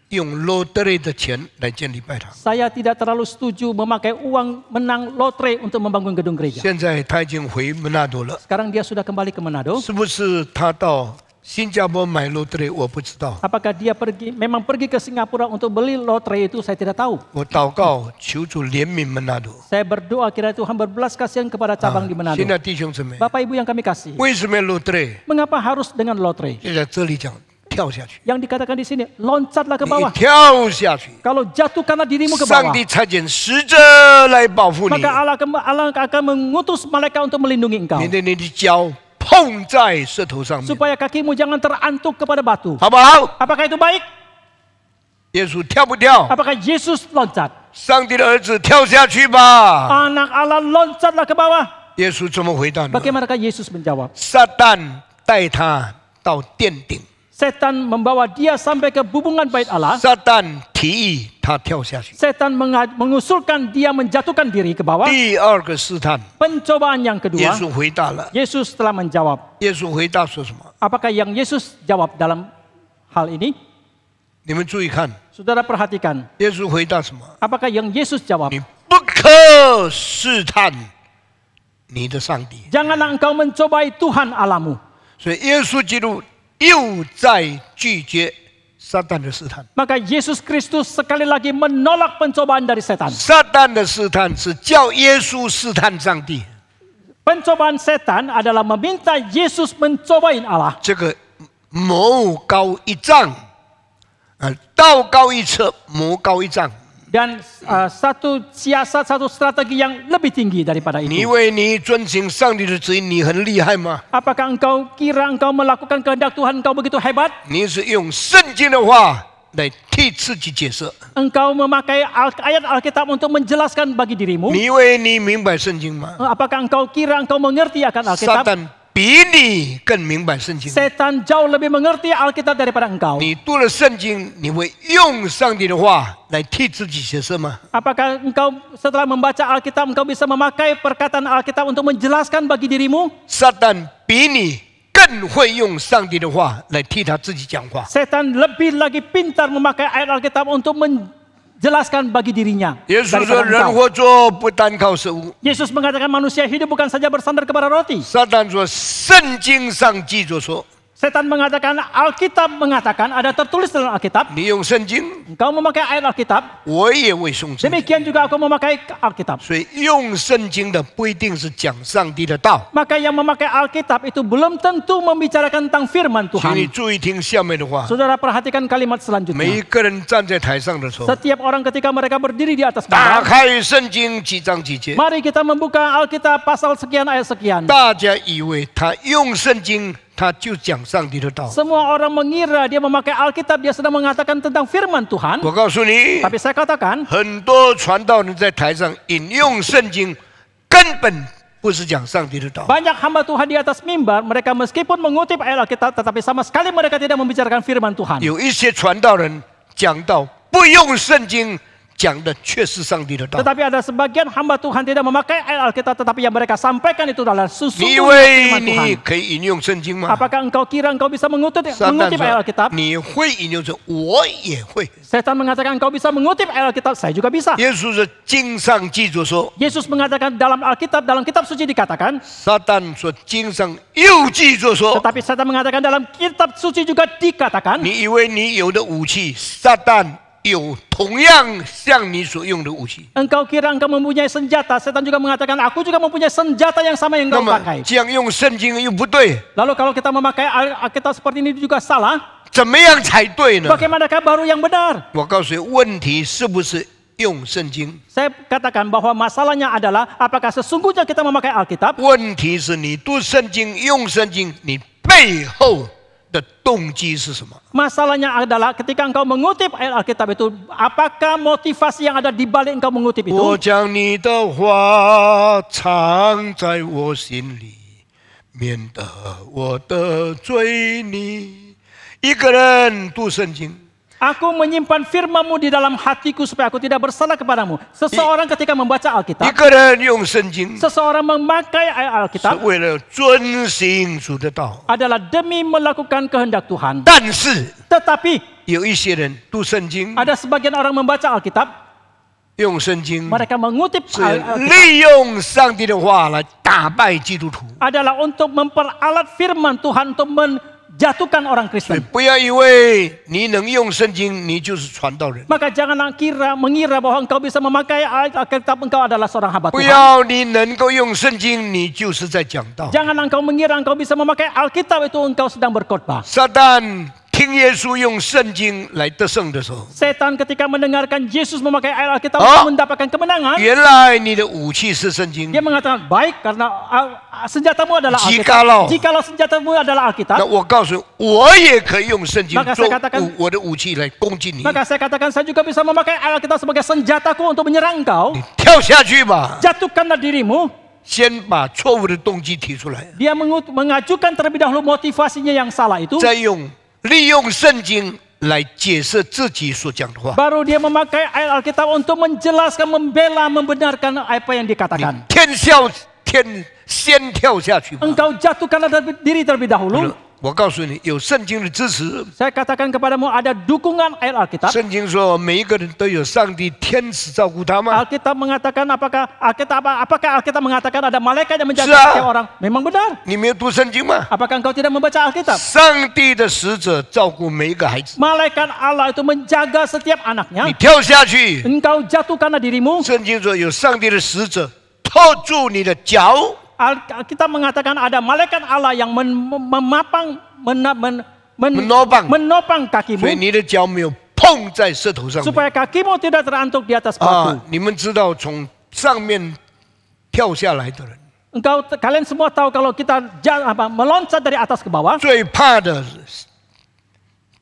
用 lottery 的钱来建礼拜堂。 Saya tidak terlalu setuju memakai uang menang lotre untuk membangun gedung gereja. 现在他已经回门纳多了， Sekarang dia sudah kembali ke Manado. 是不是他到新加坡买 lottery？ 我不知道。 Apakah dia memang pergi ke Singapura untuk beli lotre itu, saya tidak tahu. 我祷告求主怜悯门纳多。 Saya berdoa kiranya Tuhan berbelas kasihan kepada cabang di Manado. 现在弟兄姊妹， Bapak Ibu yang kami kasih, 为什么要 lottery？ mengapa harus dengan lotre? 就在这里讲跳下去， Yang dikatakan di sini, loncatlah ke 你 bawah. 一跳下去， Kalau jatuhkanlah dirimu ke 上 bawah, 帝差遣使者来保护你， maka Allah akan mengutus malaikat untuk melindungi engkau. 免得你的脚碰在石头上面， Supaya kakimu jangan terantuk kepada batu. 好不好？ Apakah itu baik? 耶稣跳不跳？ Apakah Yesus loncat? 上帝的儿子跳下去吧。 Anak Allah loncatlah ke bawah. 耶稣怎么回答呢？ Bagaimanakah Yesus menjawab? 撒旦带他到殿顶， Setan membawa dia sampai ke bubungan bait Allah. 撒旦提议他跳下去。 Setan mengusulkan dia menjatuhkan diri ke bawah. 第二个试探， Pencobaan yang 耶 kedua, 稣回答了。 Yesus telah menjawab. 耶稣回答说什么？ Apakah yang Yesus jawab dalam hal ini? 你们注意看， Saudara perhatikan. 耶稣回答什么？ Apakah yang Yesus jawab? 你不可试探你的上帝。 Janganlah engkau mencobai Tuhan Allahmu. 所以耶稣基督又在拒绝撒旦的试探。 Maka Yesus Kristus sekali lagi menolak pencobaan dari setan. 撒旦的试探是叫耶稣试探上帝， Pencobaan setan adalah meminta Yesus mencobain Allah. 这个魔高一丈，道高一尺，魔高一丈。 Dan satu siasat, satu strategi yang lebih tinggi daripada 你以 itu. 为你遵行上帝的旨意，你很厉害吗？ Apakah engkau kira engkau melakukan kehendak Tuhan engkau begitu hebat? 你是用圣经的话来替自己解释。 Engkau memakai ayat Alkitab untuk menjelaskan bagi dirimu? 你以为你明白圣经吗？ Apakah engkau kira engkau mengerti akan 撒 Alkitab? 旦比你更明白圣经。 Setan jauh lebih mengerti Alkitab daripada engkau. 你读了圣经，你会用上帝的话来替自己解释吗？ Apakah engkau setelah membaca Alkitab engkau bisa memakai perkataan Alkitab untuk menjelaskan bagi dirimu? 撒旦比你更会用上帝的话来替他自己讲话。 Setan lebih lagi pintar memakai ayat Alkitab untuk menjelaskan bagi dirinya 耶稣说：“ daripada 人 engkau. 活着不单靠食物。 Yesus mengatakan manusia hidup bukan saja bersandar kepada roti. ”撒旦说：“圣经上记着说， Setan mengatakan, Alkitab mengatakan, ada tertulis dalam Alkitab, 你用圣经， engkau memakai ayat Alkitab, 我也会用圣经。 demikian juga aku memakai Alkitab. 所以用圣经的不一定是讲上帝的道。 Maka yang memakai Alkitab itu belum tentu membicarakan tentang firman 请你 Tuhan. 注意听下面的话。 Saudara perhatikan kalimat 每一 selanjutnya. 个人站在台上的时候， Setiap orang ketika mereka berdiri di atas 打 bangku, 开圣经几章几节， mari kita membuka Alkitab pasal sekian ayat sekian. 大家以为他用圣经，他就讲上帝的道。 Semua orang mengira dia memakai Alkitab, dia sedang mengatakan tentang firman Tuhan. 我告诉你， Tapi saya katakan, 很多传道人在台上引用圣经，根本不是讲上帝的道。 banyak hamba Tuhan di atas mimbar, mereka meskipun mengutip ayat Alkitab, tetapi sama sekali mereka tidak membicarakan firman Tuhan. 有一些传道人讲到不用圣经，讲的却是上帝的道。 Tetapi ada sebagian hamba Tuhan tidak memakai ayat Alkitab, tetapi yang mereka sampaikan itu adalah 你以 sesungguhnya 为 firman Tuhan. 你可以引用圣经吗？ Apakah engkau kira engkau bisa mengutip 撒旦 ayat 说 Alkitab? 你会引用这，我也会。 Setan mengatakan engkau bisa mengutip ayat Alkitab, saya juga bisa. 耶稣说经上记着说， Yesus mengatakan dalam Alkitab, dalam kitab suci dikatakan, 撒旦说经上又记着说， tetapi Setan mengatakan dalam kitab suci juga dikatakan, 你以为你有的武器，撒旦有同样像你所用的武器。 engkau kira engkau mempunyai senjata, Setan juga mengatakan aku juga mempunyai senjata yang sama yang 那 engkau 么 pakai. 这样用圣经又不对， Lalu kalau kita memakai Alkitab seperti ini juga salah, 怎么样才对呢？ bagaimanakah baru yang benar? 我告诉你，问题是不是用圣经？ Saya katakan bahwa masalahnya adalah apakah sesungguhnya kita memakai Alkitab? 问题是你读圣经、用圣经，你背后的动机是什么？ Masalahnya adalah ketika engkau mengutip ayat Alkitab itu, apakah motivasi yang ada di balik engkau mengutip 我 itu? 将你的话藏在我心里，免得我得罪你。一个人读圣经， Aku menyimpan firman-Mu di dalam hatiku supaya aku tidak bersalah kepadamu. Seseorang ketika membaca 一 Alkitab, 个人用圣经， seseorang memakai ayat 是 Alkitab 为了遵行主的道。 adalah demi melakukan kehendak Tuhan. 但是 Tetapi 有一些人读圣经， ada sebagian orang membaca Alkitab, 用圣经 mereka mengutip 是 Alkitab 利用上帝的话来打败基督徒。 adalah untuk memperalat firman Tuhan untuk menjatuhkan orang 所以 Kristen. 不要以为你能用圣经，你就是传道人。 Maka janganlah mengira bahwa engkau bisa memakai ayat Alkitab, engkau adalah seorang hamba 不 Tuhan. 要你能够用圣经，你就是在讲道。 Janganlah engkau mengira engkau bisa memakai Alkitab itu engkau sedang berkhotbah. 撒旦听耶稣用圣经来得胜的时候， Setan ketika mendengarkan Yesus memakai ayat Alkitab Oh. untuk mendapatkan kemenangan, 原来你的武器是圣经 dia。mengatakan baik karena senjatamu adalah Jikalau. Alkitab. Jikalau senjatamu adalah 那 Alkitab, 我告诉你，我也可以用圣经 Maka 做 saya katakan- 我的武器来攻击你。 maka saya katakan saya juga bisa memakai ayat Alkitab sebagai senjataku untuk menyerang engkau. 你跳下去吧， Jatuhkanlah dirimu. 先把错误的动机提出来， Dia mengajukan terlebih dahulu motivasinya yang salah itu, 再用利用圣经来解释自己所讲的话。 Baru dia memakai ayat Alkitab untuk menjelaskan, membela, membenarkan apa yang dikatakan. 先跳下去吧。 Engkau jatuhkanlah diri terlebih dahulu. 我告诉你，有圣经的支持。 Saya katakan kepadamu ada dukungan ayat Alkitab. 圣经说，每一个人都有上帝天使照顾他吗？ Alkitab mengatakan apakah Alkitab mengatakan ada malaikat yang menjaga Sah. setiap orang? Memang benar. 你没有读圣经吗？ Apakah engkau tidak membaca Alkitab? 上帝的使者照顾每一个孩子。 Malaikat Allah itu menjaga setiap 你 anaknya. 跳下去， Engkau jatuhkanlah dirimu. 圣经说有上帝的使者托住你的脚。 Kita mengatakan ada malaikat Allah yang menopang所以 kakimu 你的脚没有碰在石头上面。 supaya kakimu tidak terantuk di atas batu. 你们知道从上面跳下来的人， Kalian semua tahu kalau kita meloncat dari atas ke bawah, 最怕的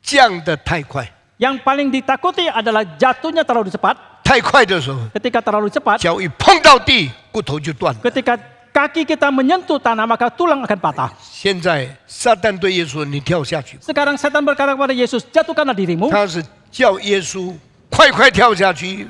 降得太快， yang paling ditakuti adalah jatuhnya terlalu cepat. 太快的时候， Ketika terlalu cepat, 脚一碰到地，骨头就断了。 ketika kaki kita menyentuh tanah maka tulang akan patah. 现在撒旦对耶稣说：“你跳下去。 Sekarang setan berkata kepada Yesus, jatuhkanlah dirimu. 他是叫耶稣快快跳下去，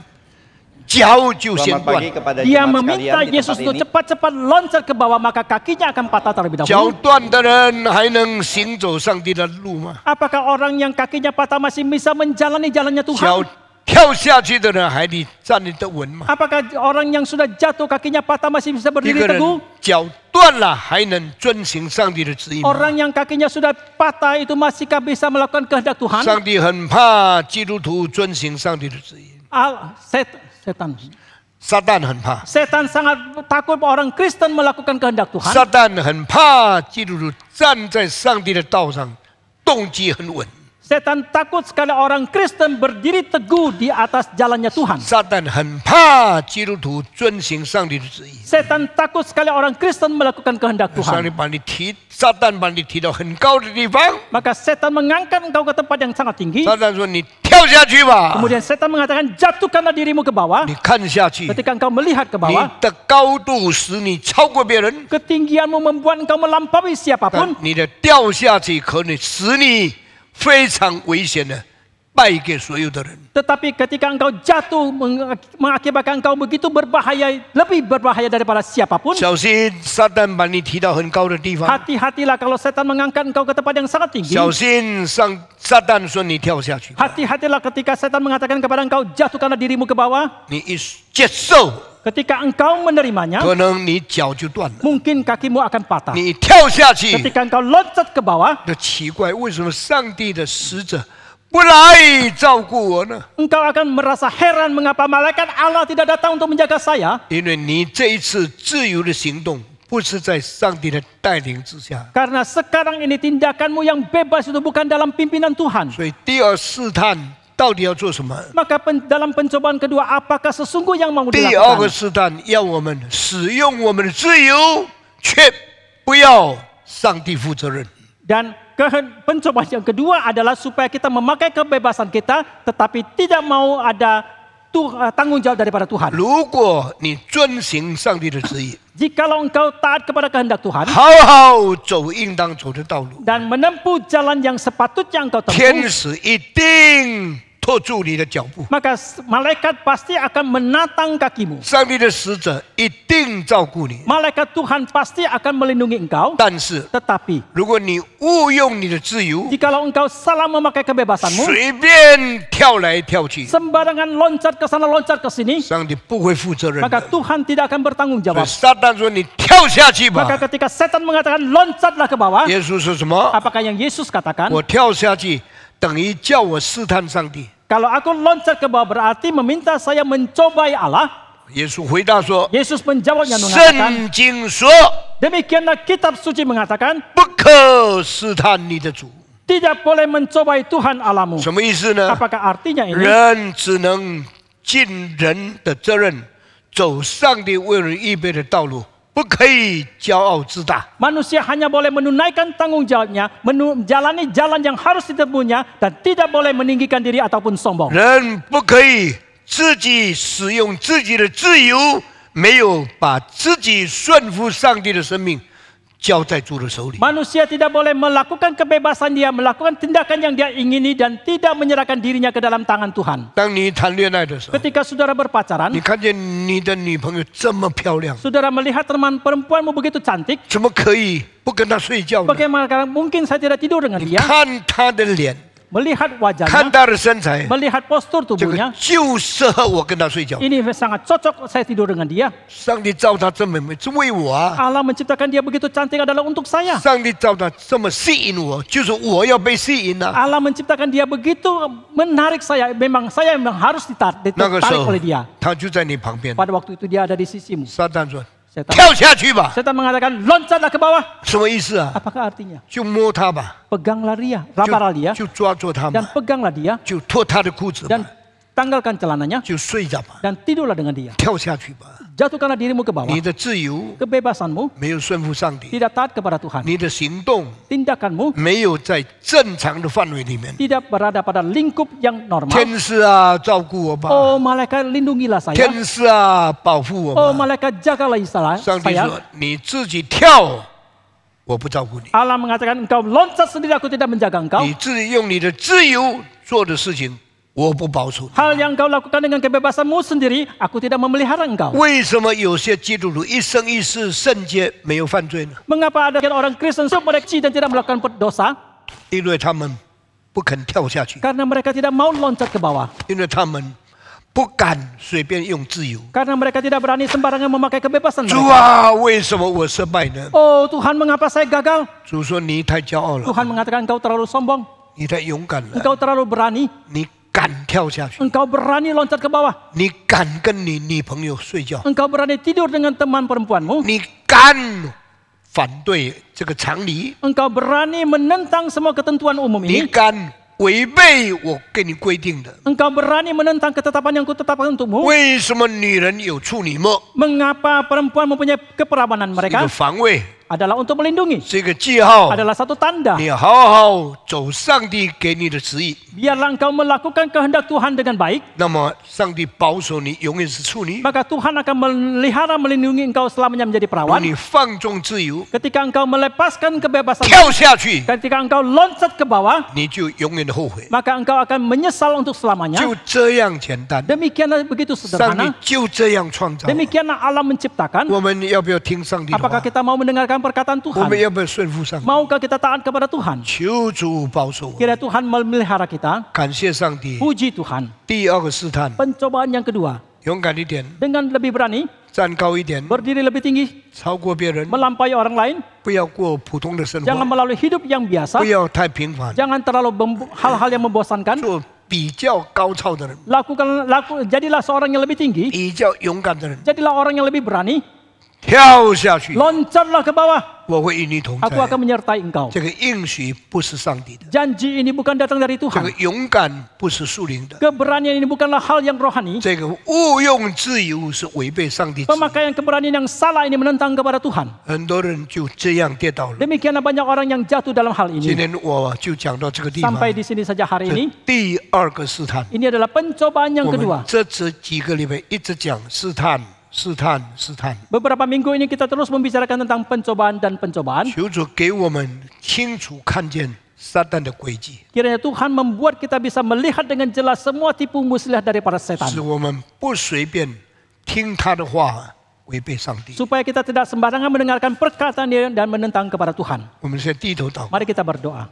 脚就先 Selamat 断。 pagi kepada Dia jemaat meminta sekalian di Yesus tempat untuk ini. cepat-cepat loncat ke bawah maka kakinya akan patah terlebih 脚 dahulu. 断的人还能行走上帝的路吗？ Apakah orang yang kakinya patah masih bisa menjalani jalannya 脚 Tuhan? 跳下去的人还得站立得稳吗？ Apakah orang yang sudah jatuh kakinya patah masih bisa 一 berdiri 个人 teguh? 脚断了还能遵行上帝的旨意吗？ Orang yang kakinya sudah patah itu masihkah bisa melakukan kehendak Tuhan? 上帝很怕基督徒遵行上帝的旨意， Setan. 撒旦很怕， Setan sangat takut orang Kristen melakukan kehendak Tuhan. 撒旦很怕基督徒站在上帝的道上，动机很稳。 Setan takut sekali orang Kristen berdiri teguh di atas jalannya Tuhan. 撒旦很怕基督徒遵行上帝的旨意。 Setan takut sekali orang Kristen melakukan kehendak 上帝 Tuhan. 把你提，撒旦把你提到很高的地方。 Maka setan mengangkat engkau ke tempat yang sangat tinggi. 撒旦说：“你跳下去吧。 Kemudian setan mengatakan jatuhkanlah dirimu ke bawah. 你看下去， Ketika engkau melihat ke 你 bawah, 的高度使你超过别人， ketinggianmu membuat engkau melampaui 但 siapapun. 你的掉下去可能使你非常危险的败给所有的人。 Tetapi ketika engkau jatuh mengakibatkan engkau begitu berbahaya, lebih berbahaya daripada siapapun. 小心撒旦把你提到很高的地方， Hati-hatilah kalau setan mengangkat engkau ke tempat yang sangat tinggi. 小心撒旦说你跳下去， Hati-hatilah ketika setan mengatakan kepada engkau jatuhkanlah dirimu ke bawah. 你一接受， Ketika engkau menerimanya, 可能你脚就断了。 mungkin kakimu akan patah. 你一跳下去， Ketika engkau loncat ke bawah, 就奇怪，为什么上帝的使者不来照顾我呢？ engkau akan merasa heran mengapa malaikat Allah tidak datang untuk menjaga saya. 因为你这一次自由的行动，不是在上帝的带领之下， Karena sekarang ini tindakanmu yang bebas itu bukan dalam pimpinan Tuhan. 所以第二试探到底要做什么？ Maka dalam pencobaan kedua, apakah sesungguh yang mau 第二个 dilakukan? 试探要我们使用我们的自由，却不要上帝负责任。 Dan pencobaan yang kedua adalah supaya kita memakai kebebasan kita, tetapi tidak mau ada tanggung jawab daripada Tuhan. 如果你遵行上帝的旨意， Jikalau engkau taat kepada kehendak Tuhan 好好走应当走的道路， dan menempuh jalan yang sepatutnya engkau 天 tempuh, 使一定托住你的脚步， maka malaikat pasti akan menatang kakimu. 上帝的使者一定照顾你。 Malaikat Tuhan pasti akan melindungi engkau. 但是， Tetapi 如果你误用你的自由， jikalau engkau salah memakai kebebasanmu, 随便跳来跳去， sembarangan loncat ke sana loncat ke sini, 上帝不会负责任 maka 的。 Tuhan tidak akan bertanggung 所以 jawab. 撒旦说：“你跳下去吧。 Maka ketika setan mengatakan loncatlah ke bawah, 耶稣说什么？ apakah yang Yesus katakan? 我跳下去等于叫我试探上帝。 Kalau aku loncat ke bawah berarti meminta saya mencobai Allah. 耶稣回答说 Yesus menjawabnya mengatakan, 圣经说 demikianlah kitab suci mengatakan, 不可试探你的主。 tidak boleh mencobai Tuhan Allahmu. 什么意思呢？ Apakah artinya ini? 人只能尽人的责任，走上帝为人预备的道路，不可以骄傲自大。 Manusia hanya boleh menunaikan tanggung jawabnya, menjalani jalan yang harus ditempuhnya, dan tidak boleh meninggikan diri ataupun sombong. 人不可以自己使用自己的自由，没有把自己顺服上帝的生命交在主的手里。 Manusia tidak boleh melakukan kebebasan dia, melakukan tindakan yang dia ingini dan tidak menyerahkan dirinya ke dalam tangan Tuhan. 当你谈恋爱的时候， Ketika saudara berpacaran, 你看见你的女朋友这么漂亮， saudara melihat teman perempuanmu begitu cantik, 怎么可以不跟她睡觉呢？ bagaimana mungkin saya tidak tidur dengan 你 dia, 看她的脸， melihat 看 wajahnya, 她的身材， melihat postur 这个 tubuhnya, 就适合我跟她睡觉。 ini sangat cocok saya tidur dengan dia. 上帝造她这么美，是为我啊！ Allah menciptakan dia begitu cantik adalah untuk saya. 上帝造她这么吸引我，就是我要被吸引啊！ Allah menciptakan dia begitu menarik saya. Memang saya memang harus 那个时 ditarik 候 oleh dia. 她就在你旁边。 Pada waktu itu dia ada di sisimu. 撒旦说：“ Setan, 跳下去吧。 setan mengatakan loncatlah ke bawah. ” 什么意思啊？ Apakah artinya? 就摸她吧， Peganglah dia, raparlah dia, 就抓住她 dan 嘛， peganglah dia 就脱她的裤子嘛， dan tanggalkan celananya 就睡着吧， dan tidurlah dengan dia. 跳下去吧。 Jatuhkanlah dirimu ke bawah. 你的自由 Kebebasanmu 没有顺服上帝， tidak taat kepada Tuhan. 你的行动 Tindakanmu 没有在正常的范围里面。 tidak berada pada lingkup yang normal. 天使啊，照顾我吧！ Oh malaikat lindungilah saya. 天使啊，保护我 Oh 吧！ malaikat jagalah 上帝 saya. 说：“你自己跳，我不照顾你。 Allah mengatakan engkau loncat sendiri, aku tidak menjaga engkau. 你自己用你的自由做的事情，我不保守你。 Hal yang engkau lakukan dengan kebebasanmu sendiri, aku tidak memelihara engkau. 为什么有些基督徒一生一世圣洁没有犯罪呢？ Mengapa ada orang Kristen mereka dan tidak melakukan dosa? 因为他们不肯跳下去， Karena mereka tidak mau loncat ke bawah. 因为他们不敢随便用自由。 Karena mereka tidak berani sembarangan memakai kebebasan 主 mereka. 啊，为什么我失败呢？ Oh Tuhan, mengapa saya gagal? 主说：“你太骄傲了， Tuhan mengatakan engkau terlalu sombong, 你太勇敢了， engkau terlalu berani, 你敢跳下去， engkau berani loncat ke bawah, 你敢跟你女朋友睡觉， engkau berani tidur dengan teman perempuanmu, 你敢反对这个常理， engkau berani menentang semua ketentuan umum 你 ini, 敢违背我给你规定的。 engkau berani menentang ketetapan yang kutetapkan untukmu. 为什么女人有处女膜？ Mengapa perempuan mempunyai keperawanan 是一 mereka? 个防卫， Adalah untuk melindungi, 是一个记号。 adalah satu tanda. 你好好走上帝给你的旨意， Biarlah engkau melakukan kehendak Tuhan dengan baik, 那么上帝保守你永远是处女。 maka Tuhan akan melihara melindungi engkau selamanya menjadi 如果 perawan. 你放纵自由， Ketika engkau melepaskan kebebasan, 跳下去， ketika engkau loncat ke bawah, 你就永远的后悔。 maka engkau akan menyesal untuk selamanya. 就这样简单， Demikianlah begitu 上帝 sederhana. 就这样创造。 Demikianlah Allah menciptakan. 我们要不要听上帝的 Apakah 话？ kita mau mendengarkan perkataan 我 Tuhan? 们要不要顺服上帝？ Maukah kita taat kepada Tuhan? 求主保守我。 Kira Tuhan memelihara kita. 感谢上帝。 Puji Tuhan. 第二个试探， Pencobaan yang kedua, 勇敢一点， dengan lebih berani, 站高一点， berdiri lebih tinggi, 超过别人， melampaui orang lain, 不要过普通的生 jangan 活， melalui hidup yang 不 biasa, 要太平凡， jangan terlalu hal-hal yang membosankan. 做比较高超的人， Jadilah seorang yang lebih tinggi, 比较勇敢的人， jadilah orang yang lebih berani, 跳下去， loncatlah ke bawah, 我会与你同 aku 在。 akan menyertai engkau. 这个应许不是上帝的， Janji ini bukan datang dari 这个 Tuhan. 勇敢不是属灵的， Keberanian ini bukanlah hal yang rohani. 这个误用自由是违背上帝旨意。 Pemakaian keberanian yang salah ini menentang kepada Tuhan. 很多人就这样跌倒了。 Demikianlah banyak orang yang jatuh dalam hal 今 ini. 天我就讲到这个地方。 Sampai di sini saja hari 这 ini. 第二个试探， Ini adalah pencobaan yang 我们 kedua. 这几个礼拜一直讲试探、试探、试探。 Beberapa minggu ini kita terus membicarakan tentang pencobaan dan pencobaan. 求主给我们清楚看见撒旦的诡计， Kiranya Tuhan membuat kita bisa melihat dengan jelas semua tipu muslihat daripada 使 setan. 我们不随便听他的话，违背上帝。 Supaya kita tidak sembarangan mendengarkan perkataan dia dan menentang kepada Tuhan. 我们现在低头祷告。 Mari kita berdoa.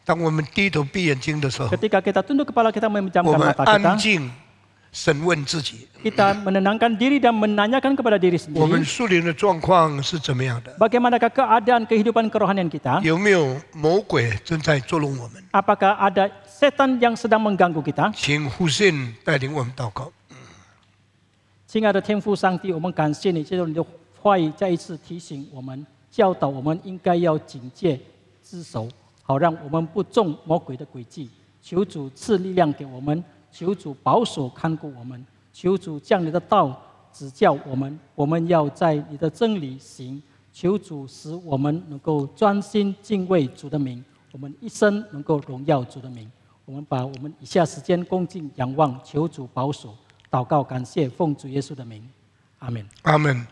当我们低头闭眼睛的时候， Ketika kita tunduk kepala kita 我 memejamkan 们 mata 安 kita, 静审问自己， kita menenangkan diri dan menanyakan kepada diri 我们 sendiri. 属灵的状况是怎么样的？ Bagaimanakah keadaan kehidupan kerohanian kita? 有没有魔鬼正在捉弄我们？ Apakah ada setan yang sedang mengganggu kita? 请呼信带领我们祷告。亲爱的天父上帝，我们感谢你，借着你的话语再一次提醒我们，教导我们应该要警戒自守，好让我们不中魔鬼的诡计。求主赐力量给我们，求主保守看顾我们，求主将你的道指教我们，我们要在你的真理行。求主使我们能够专心敬畏主的名，我们一生能够荣耀主的名。我们把我们以下时间恭敬仰望，求主保守。祷告，感谢，奉主耶稣的名，阿门。阿门。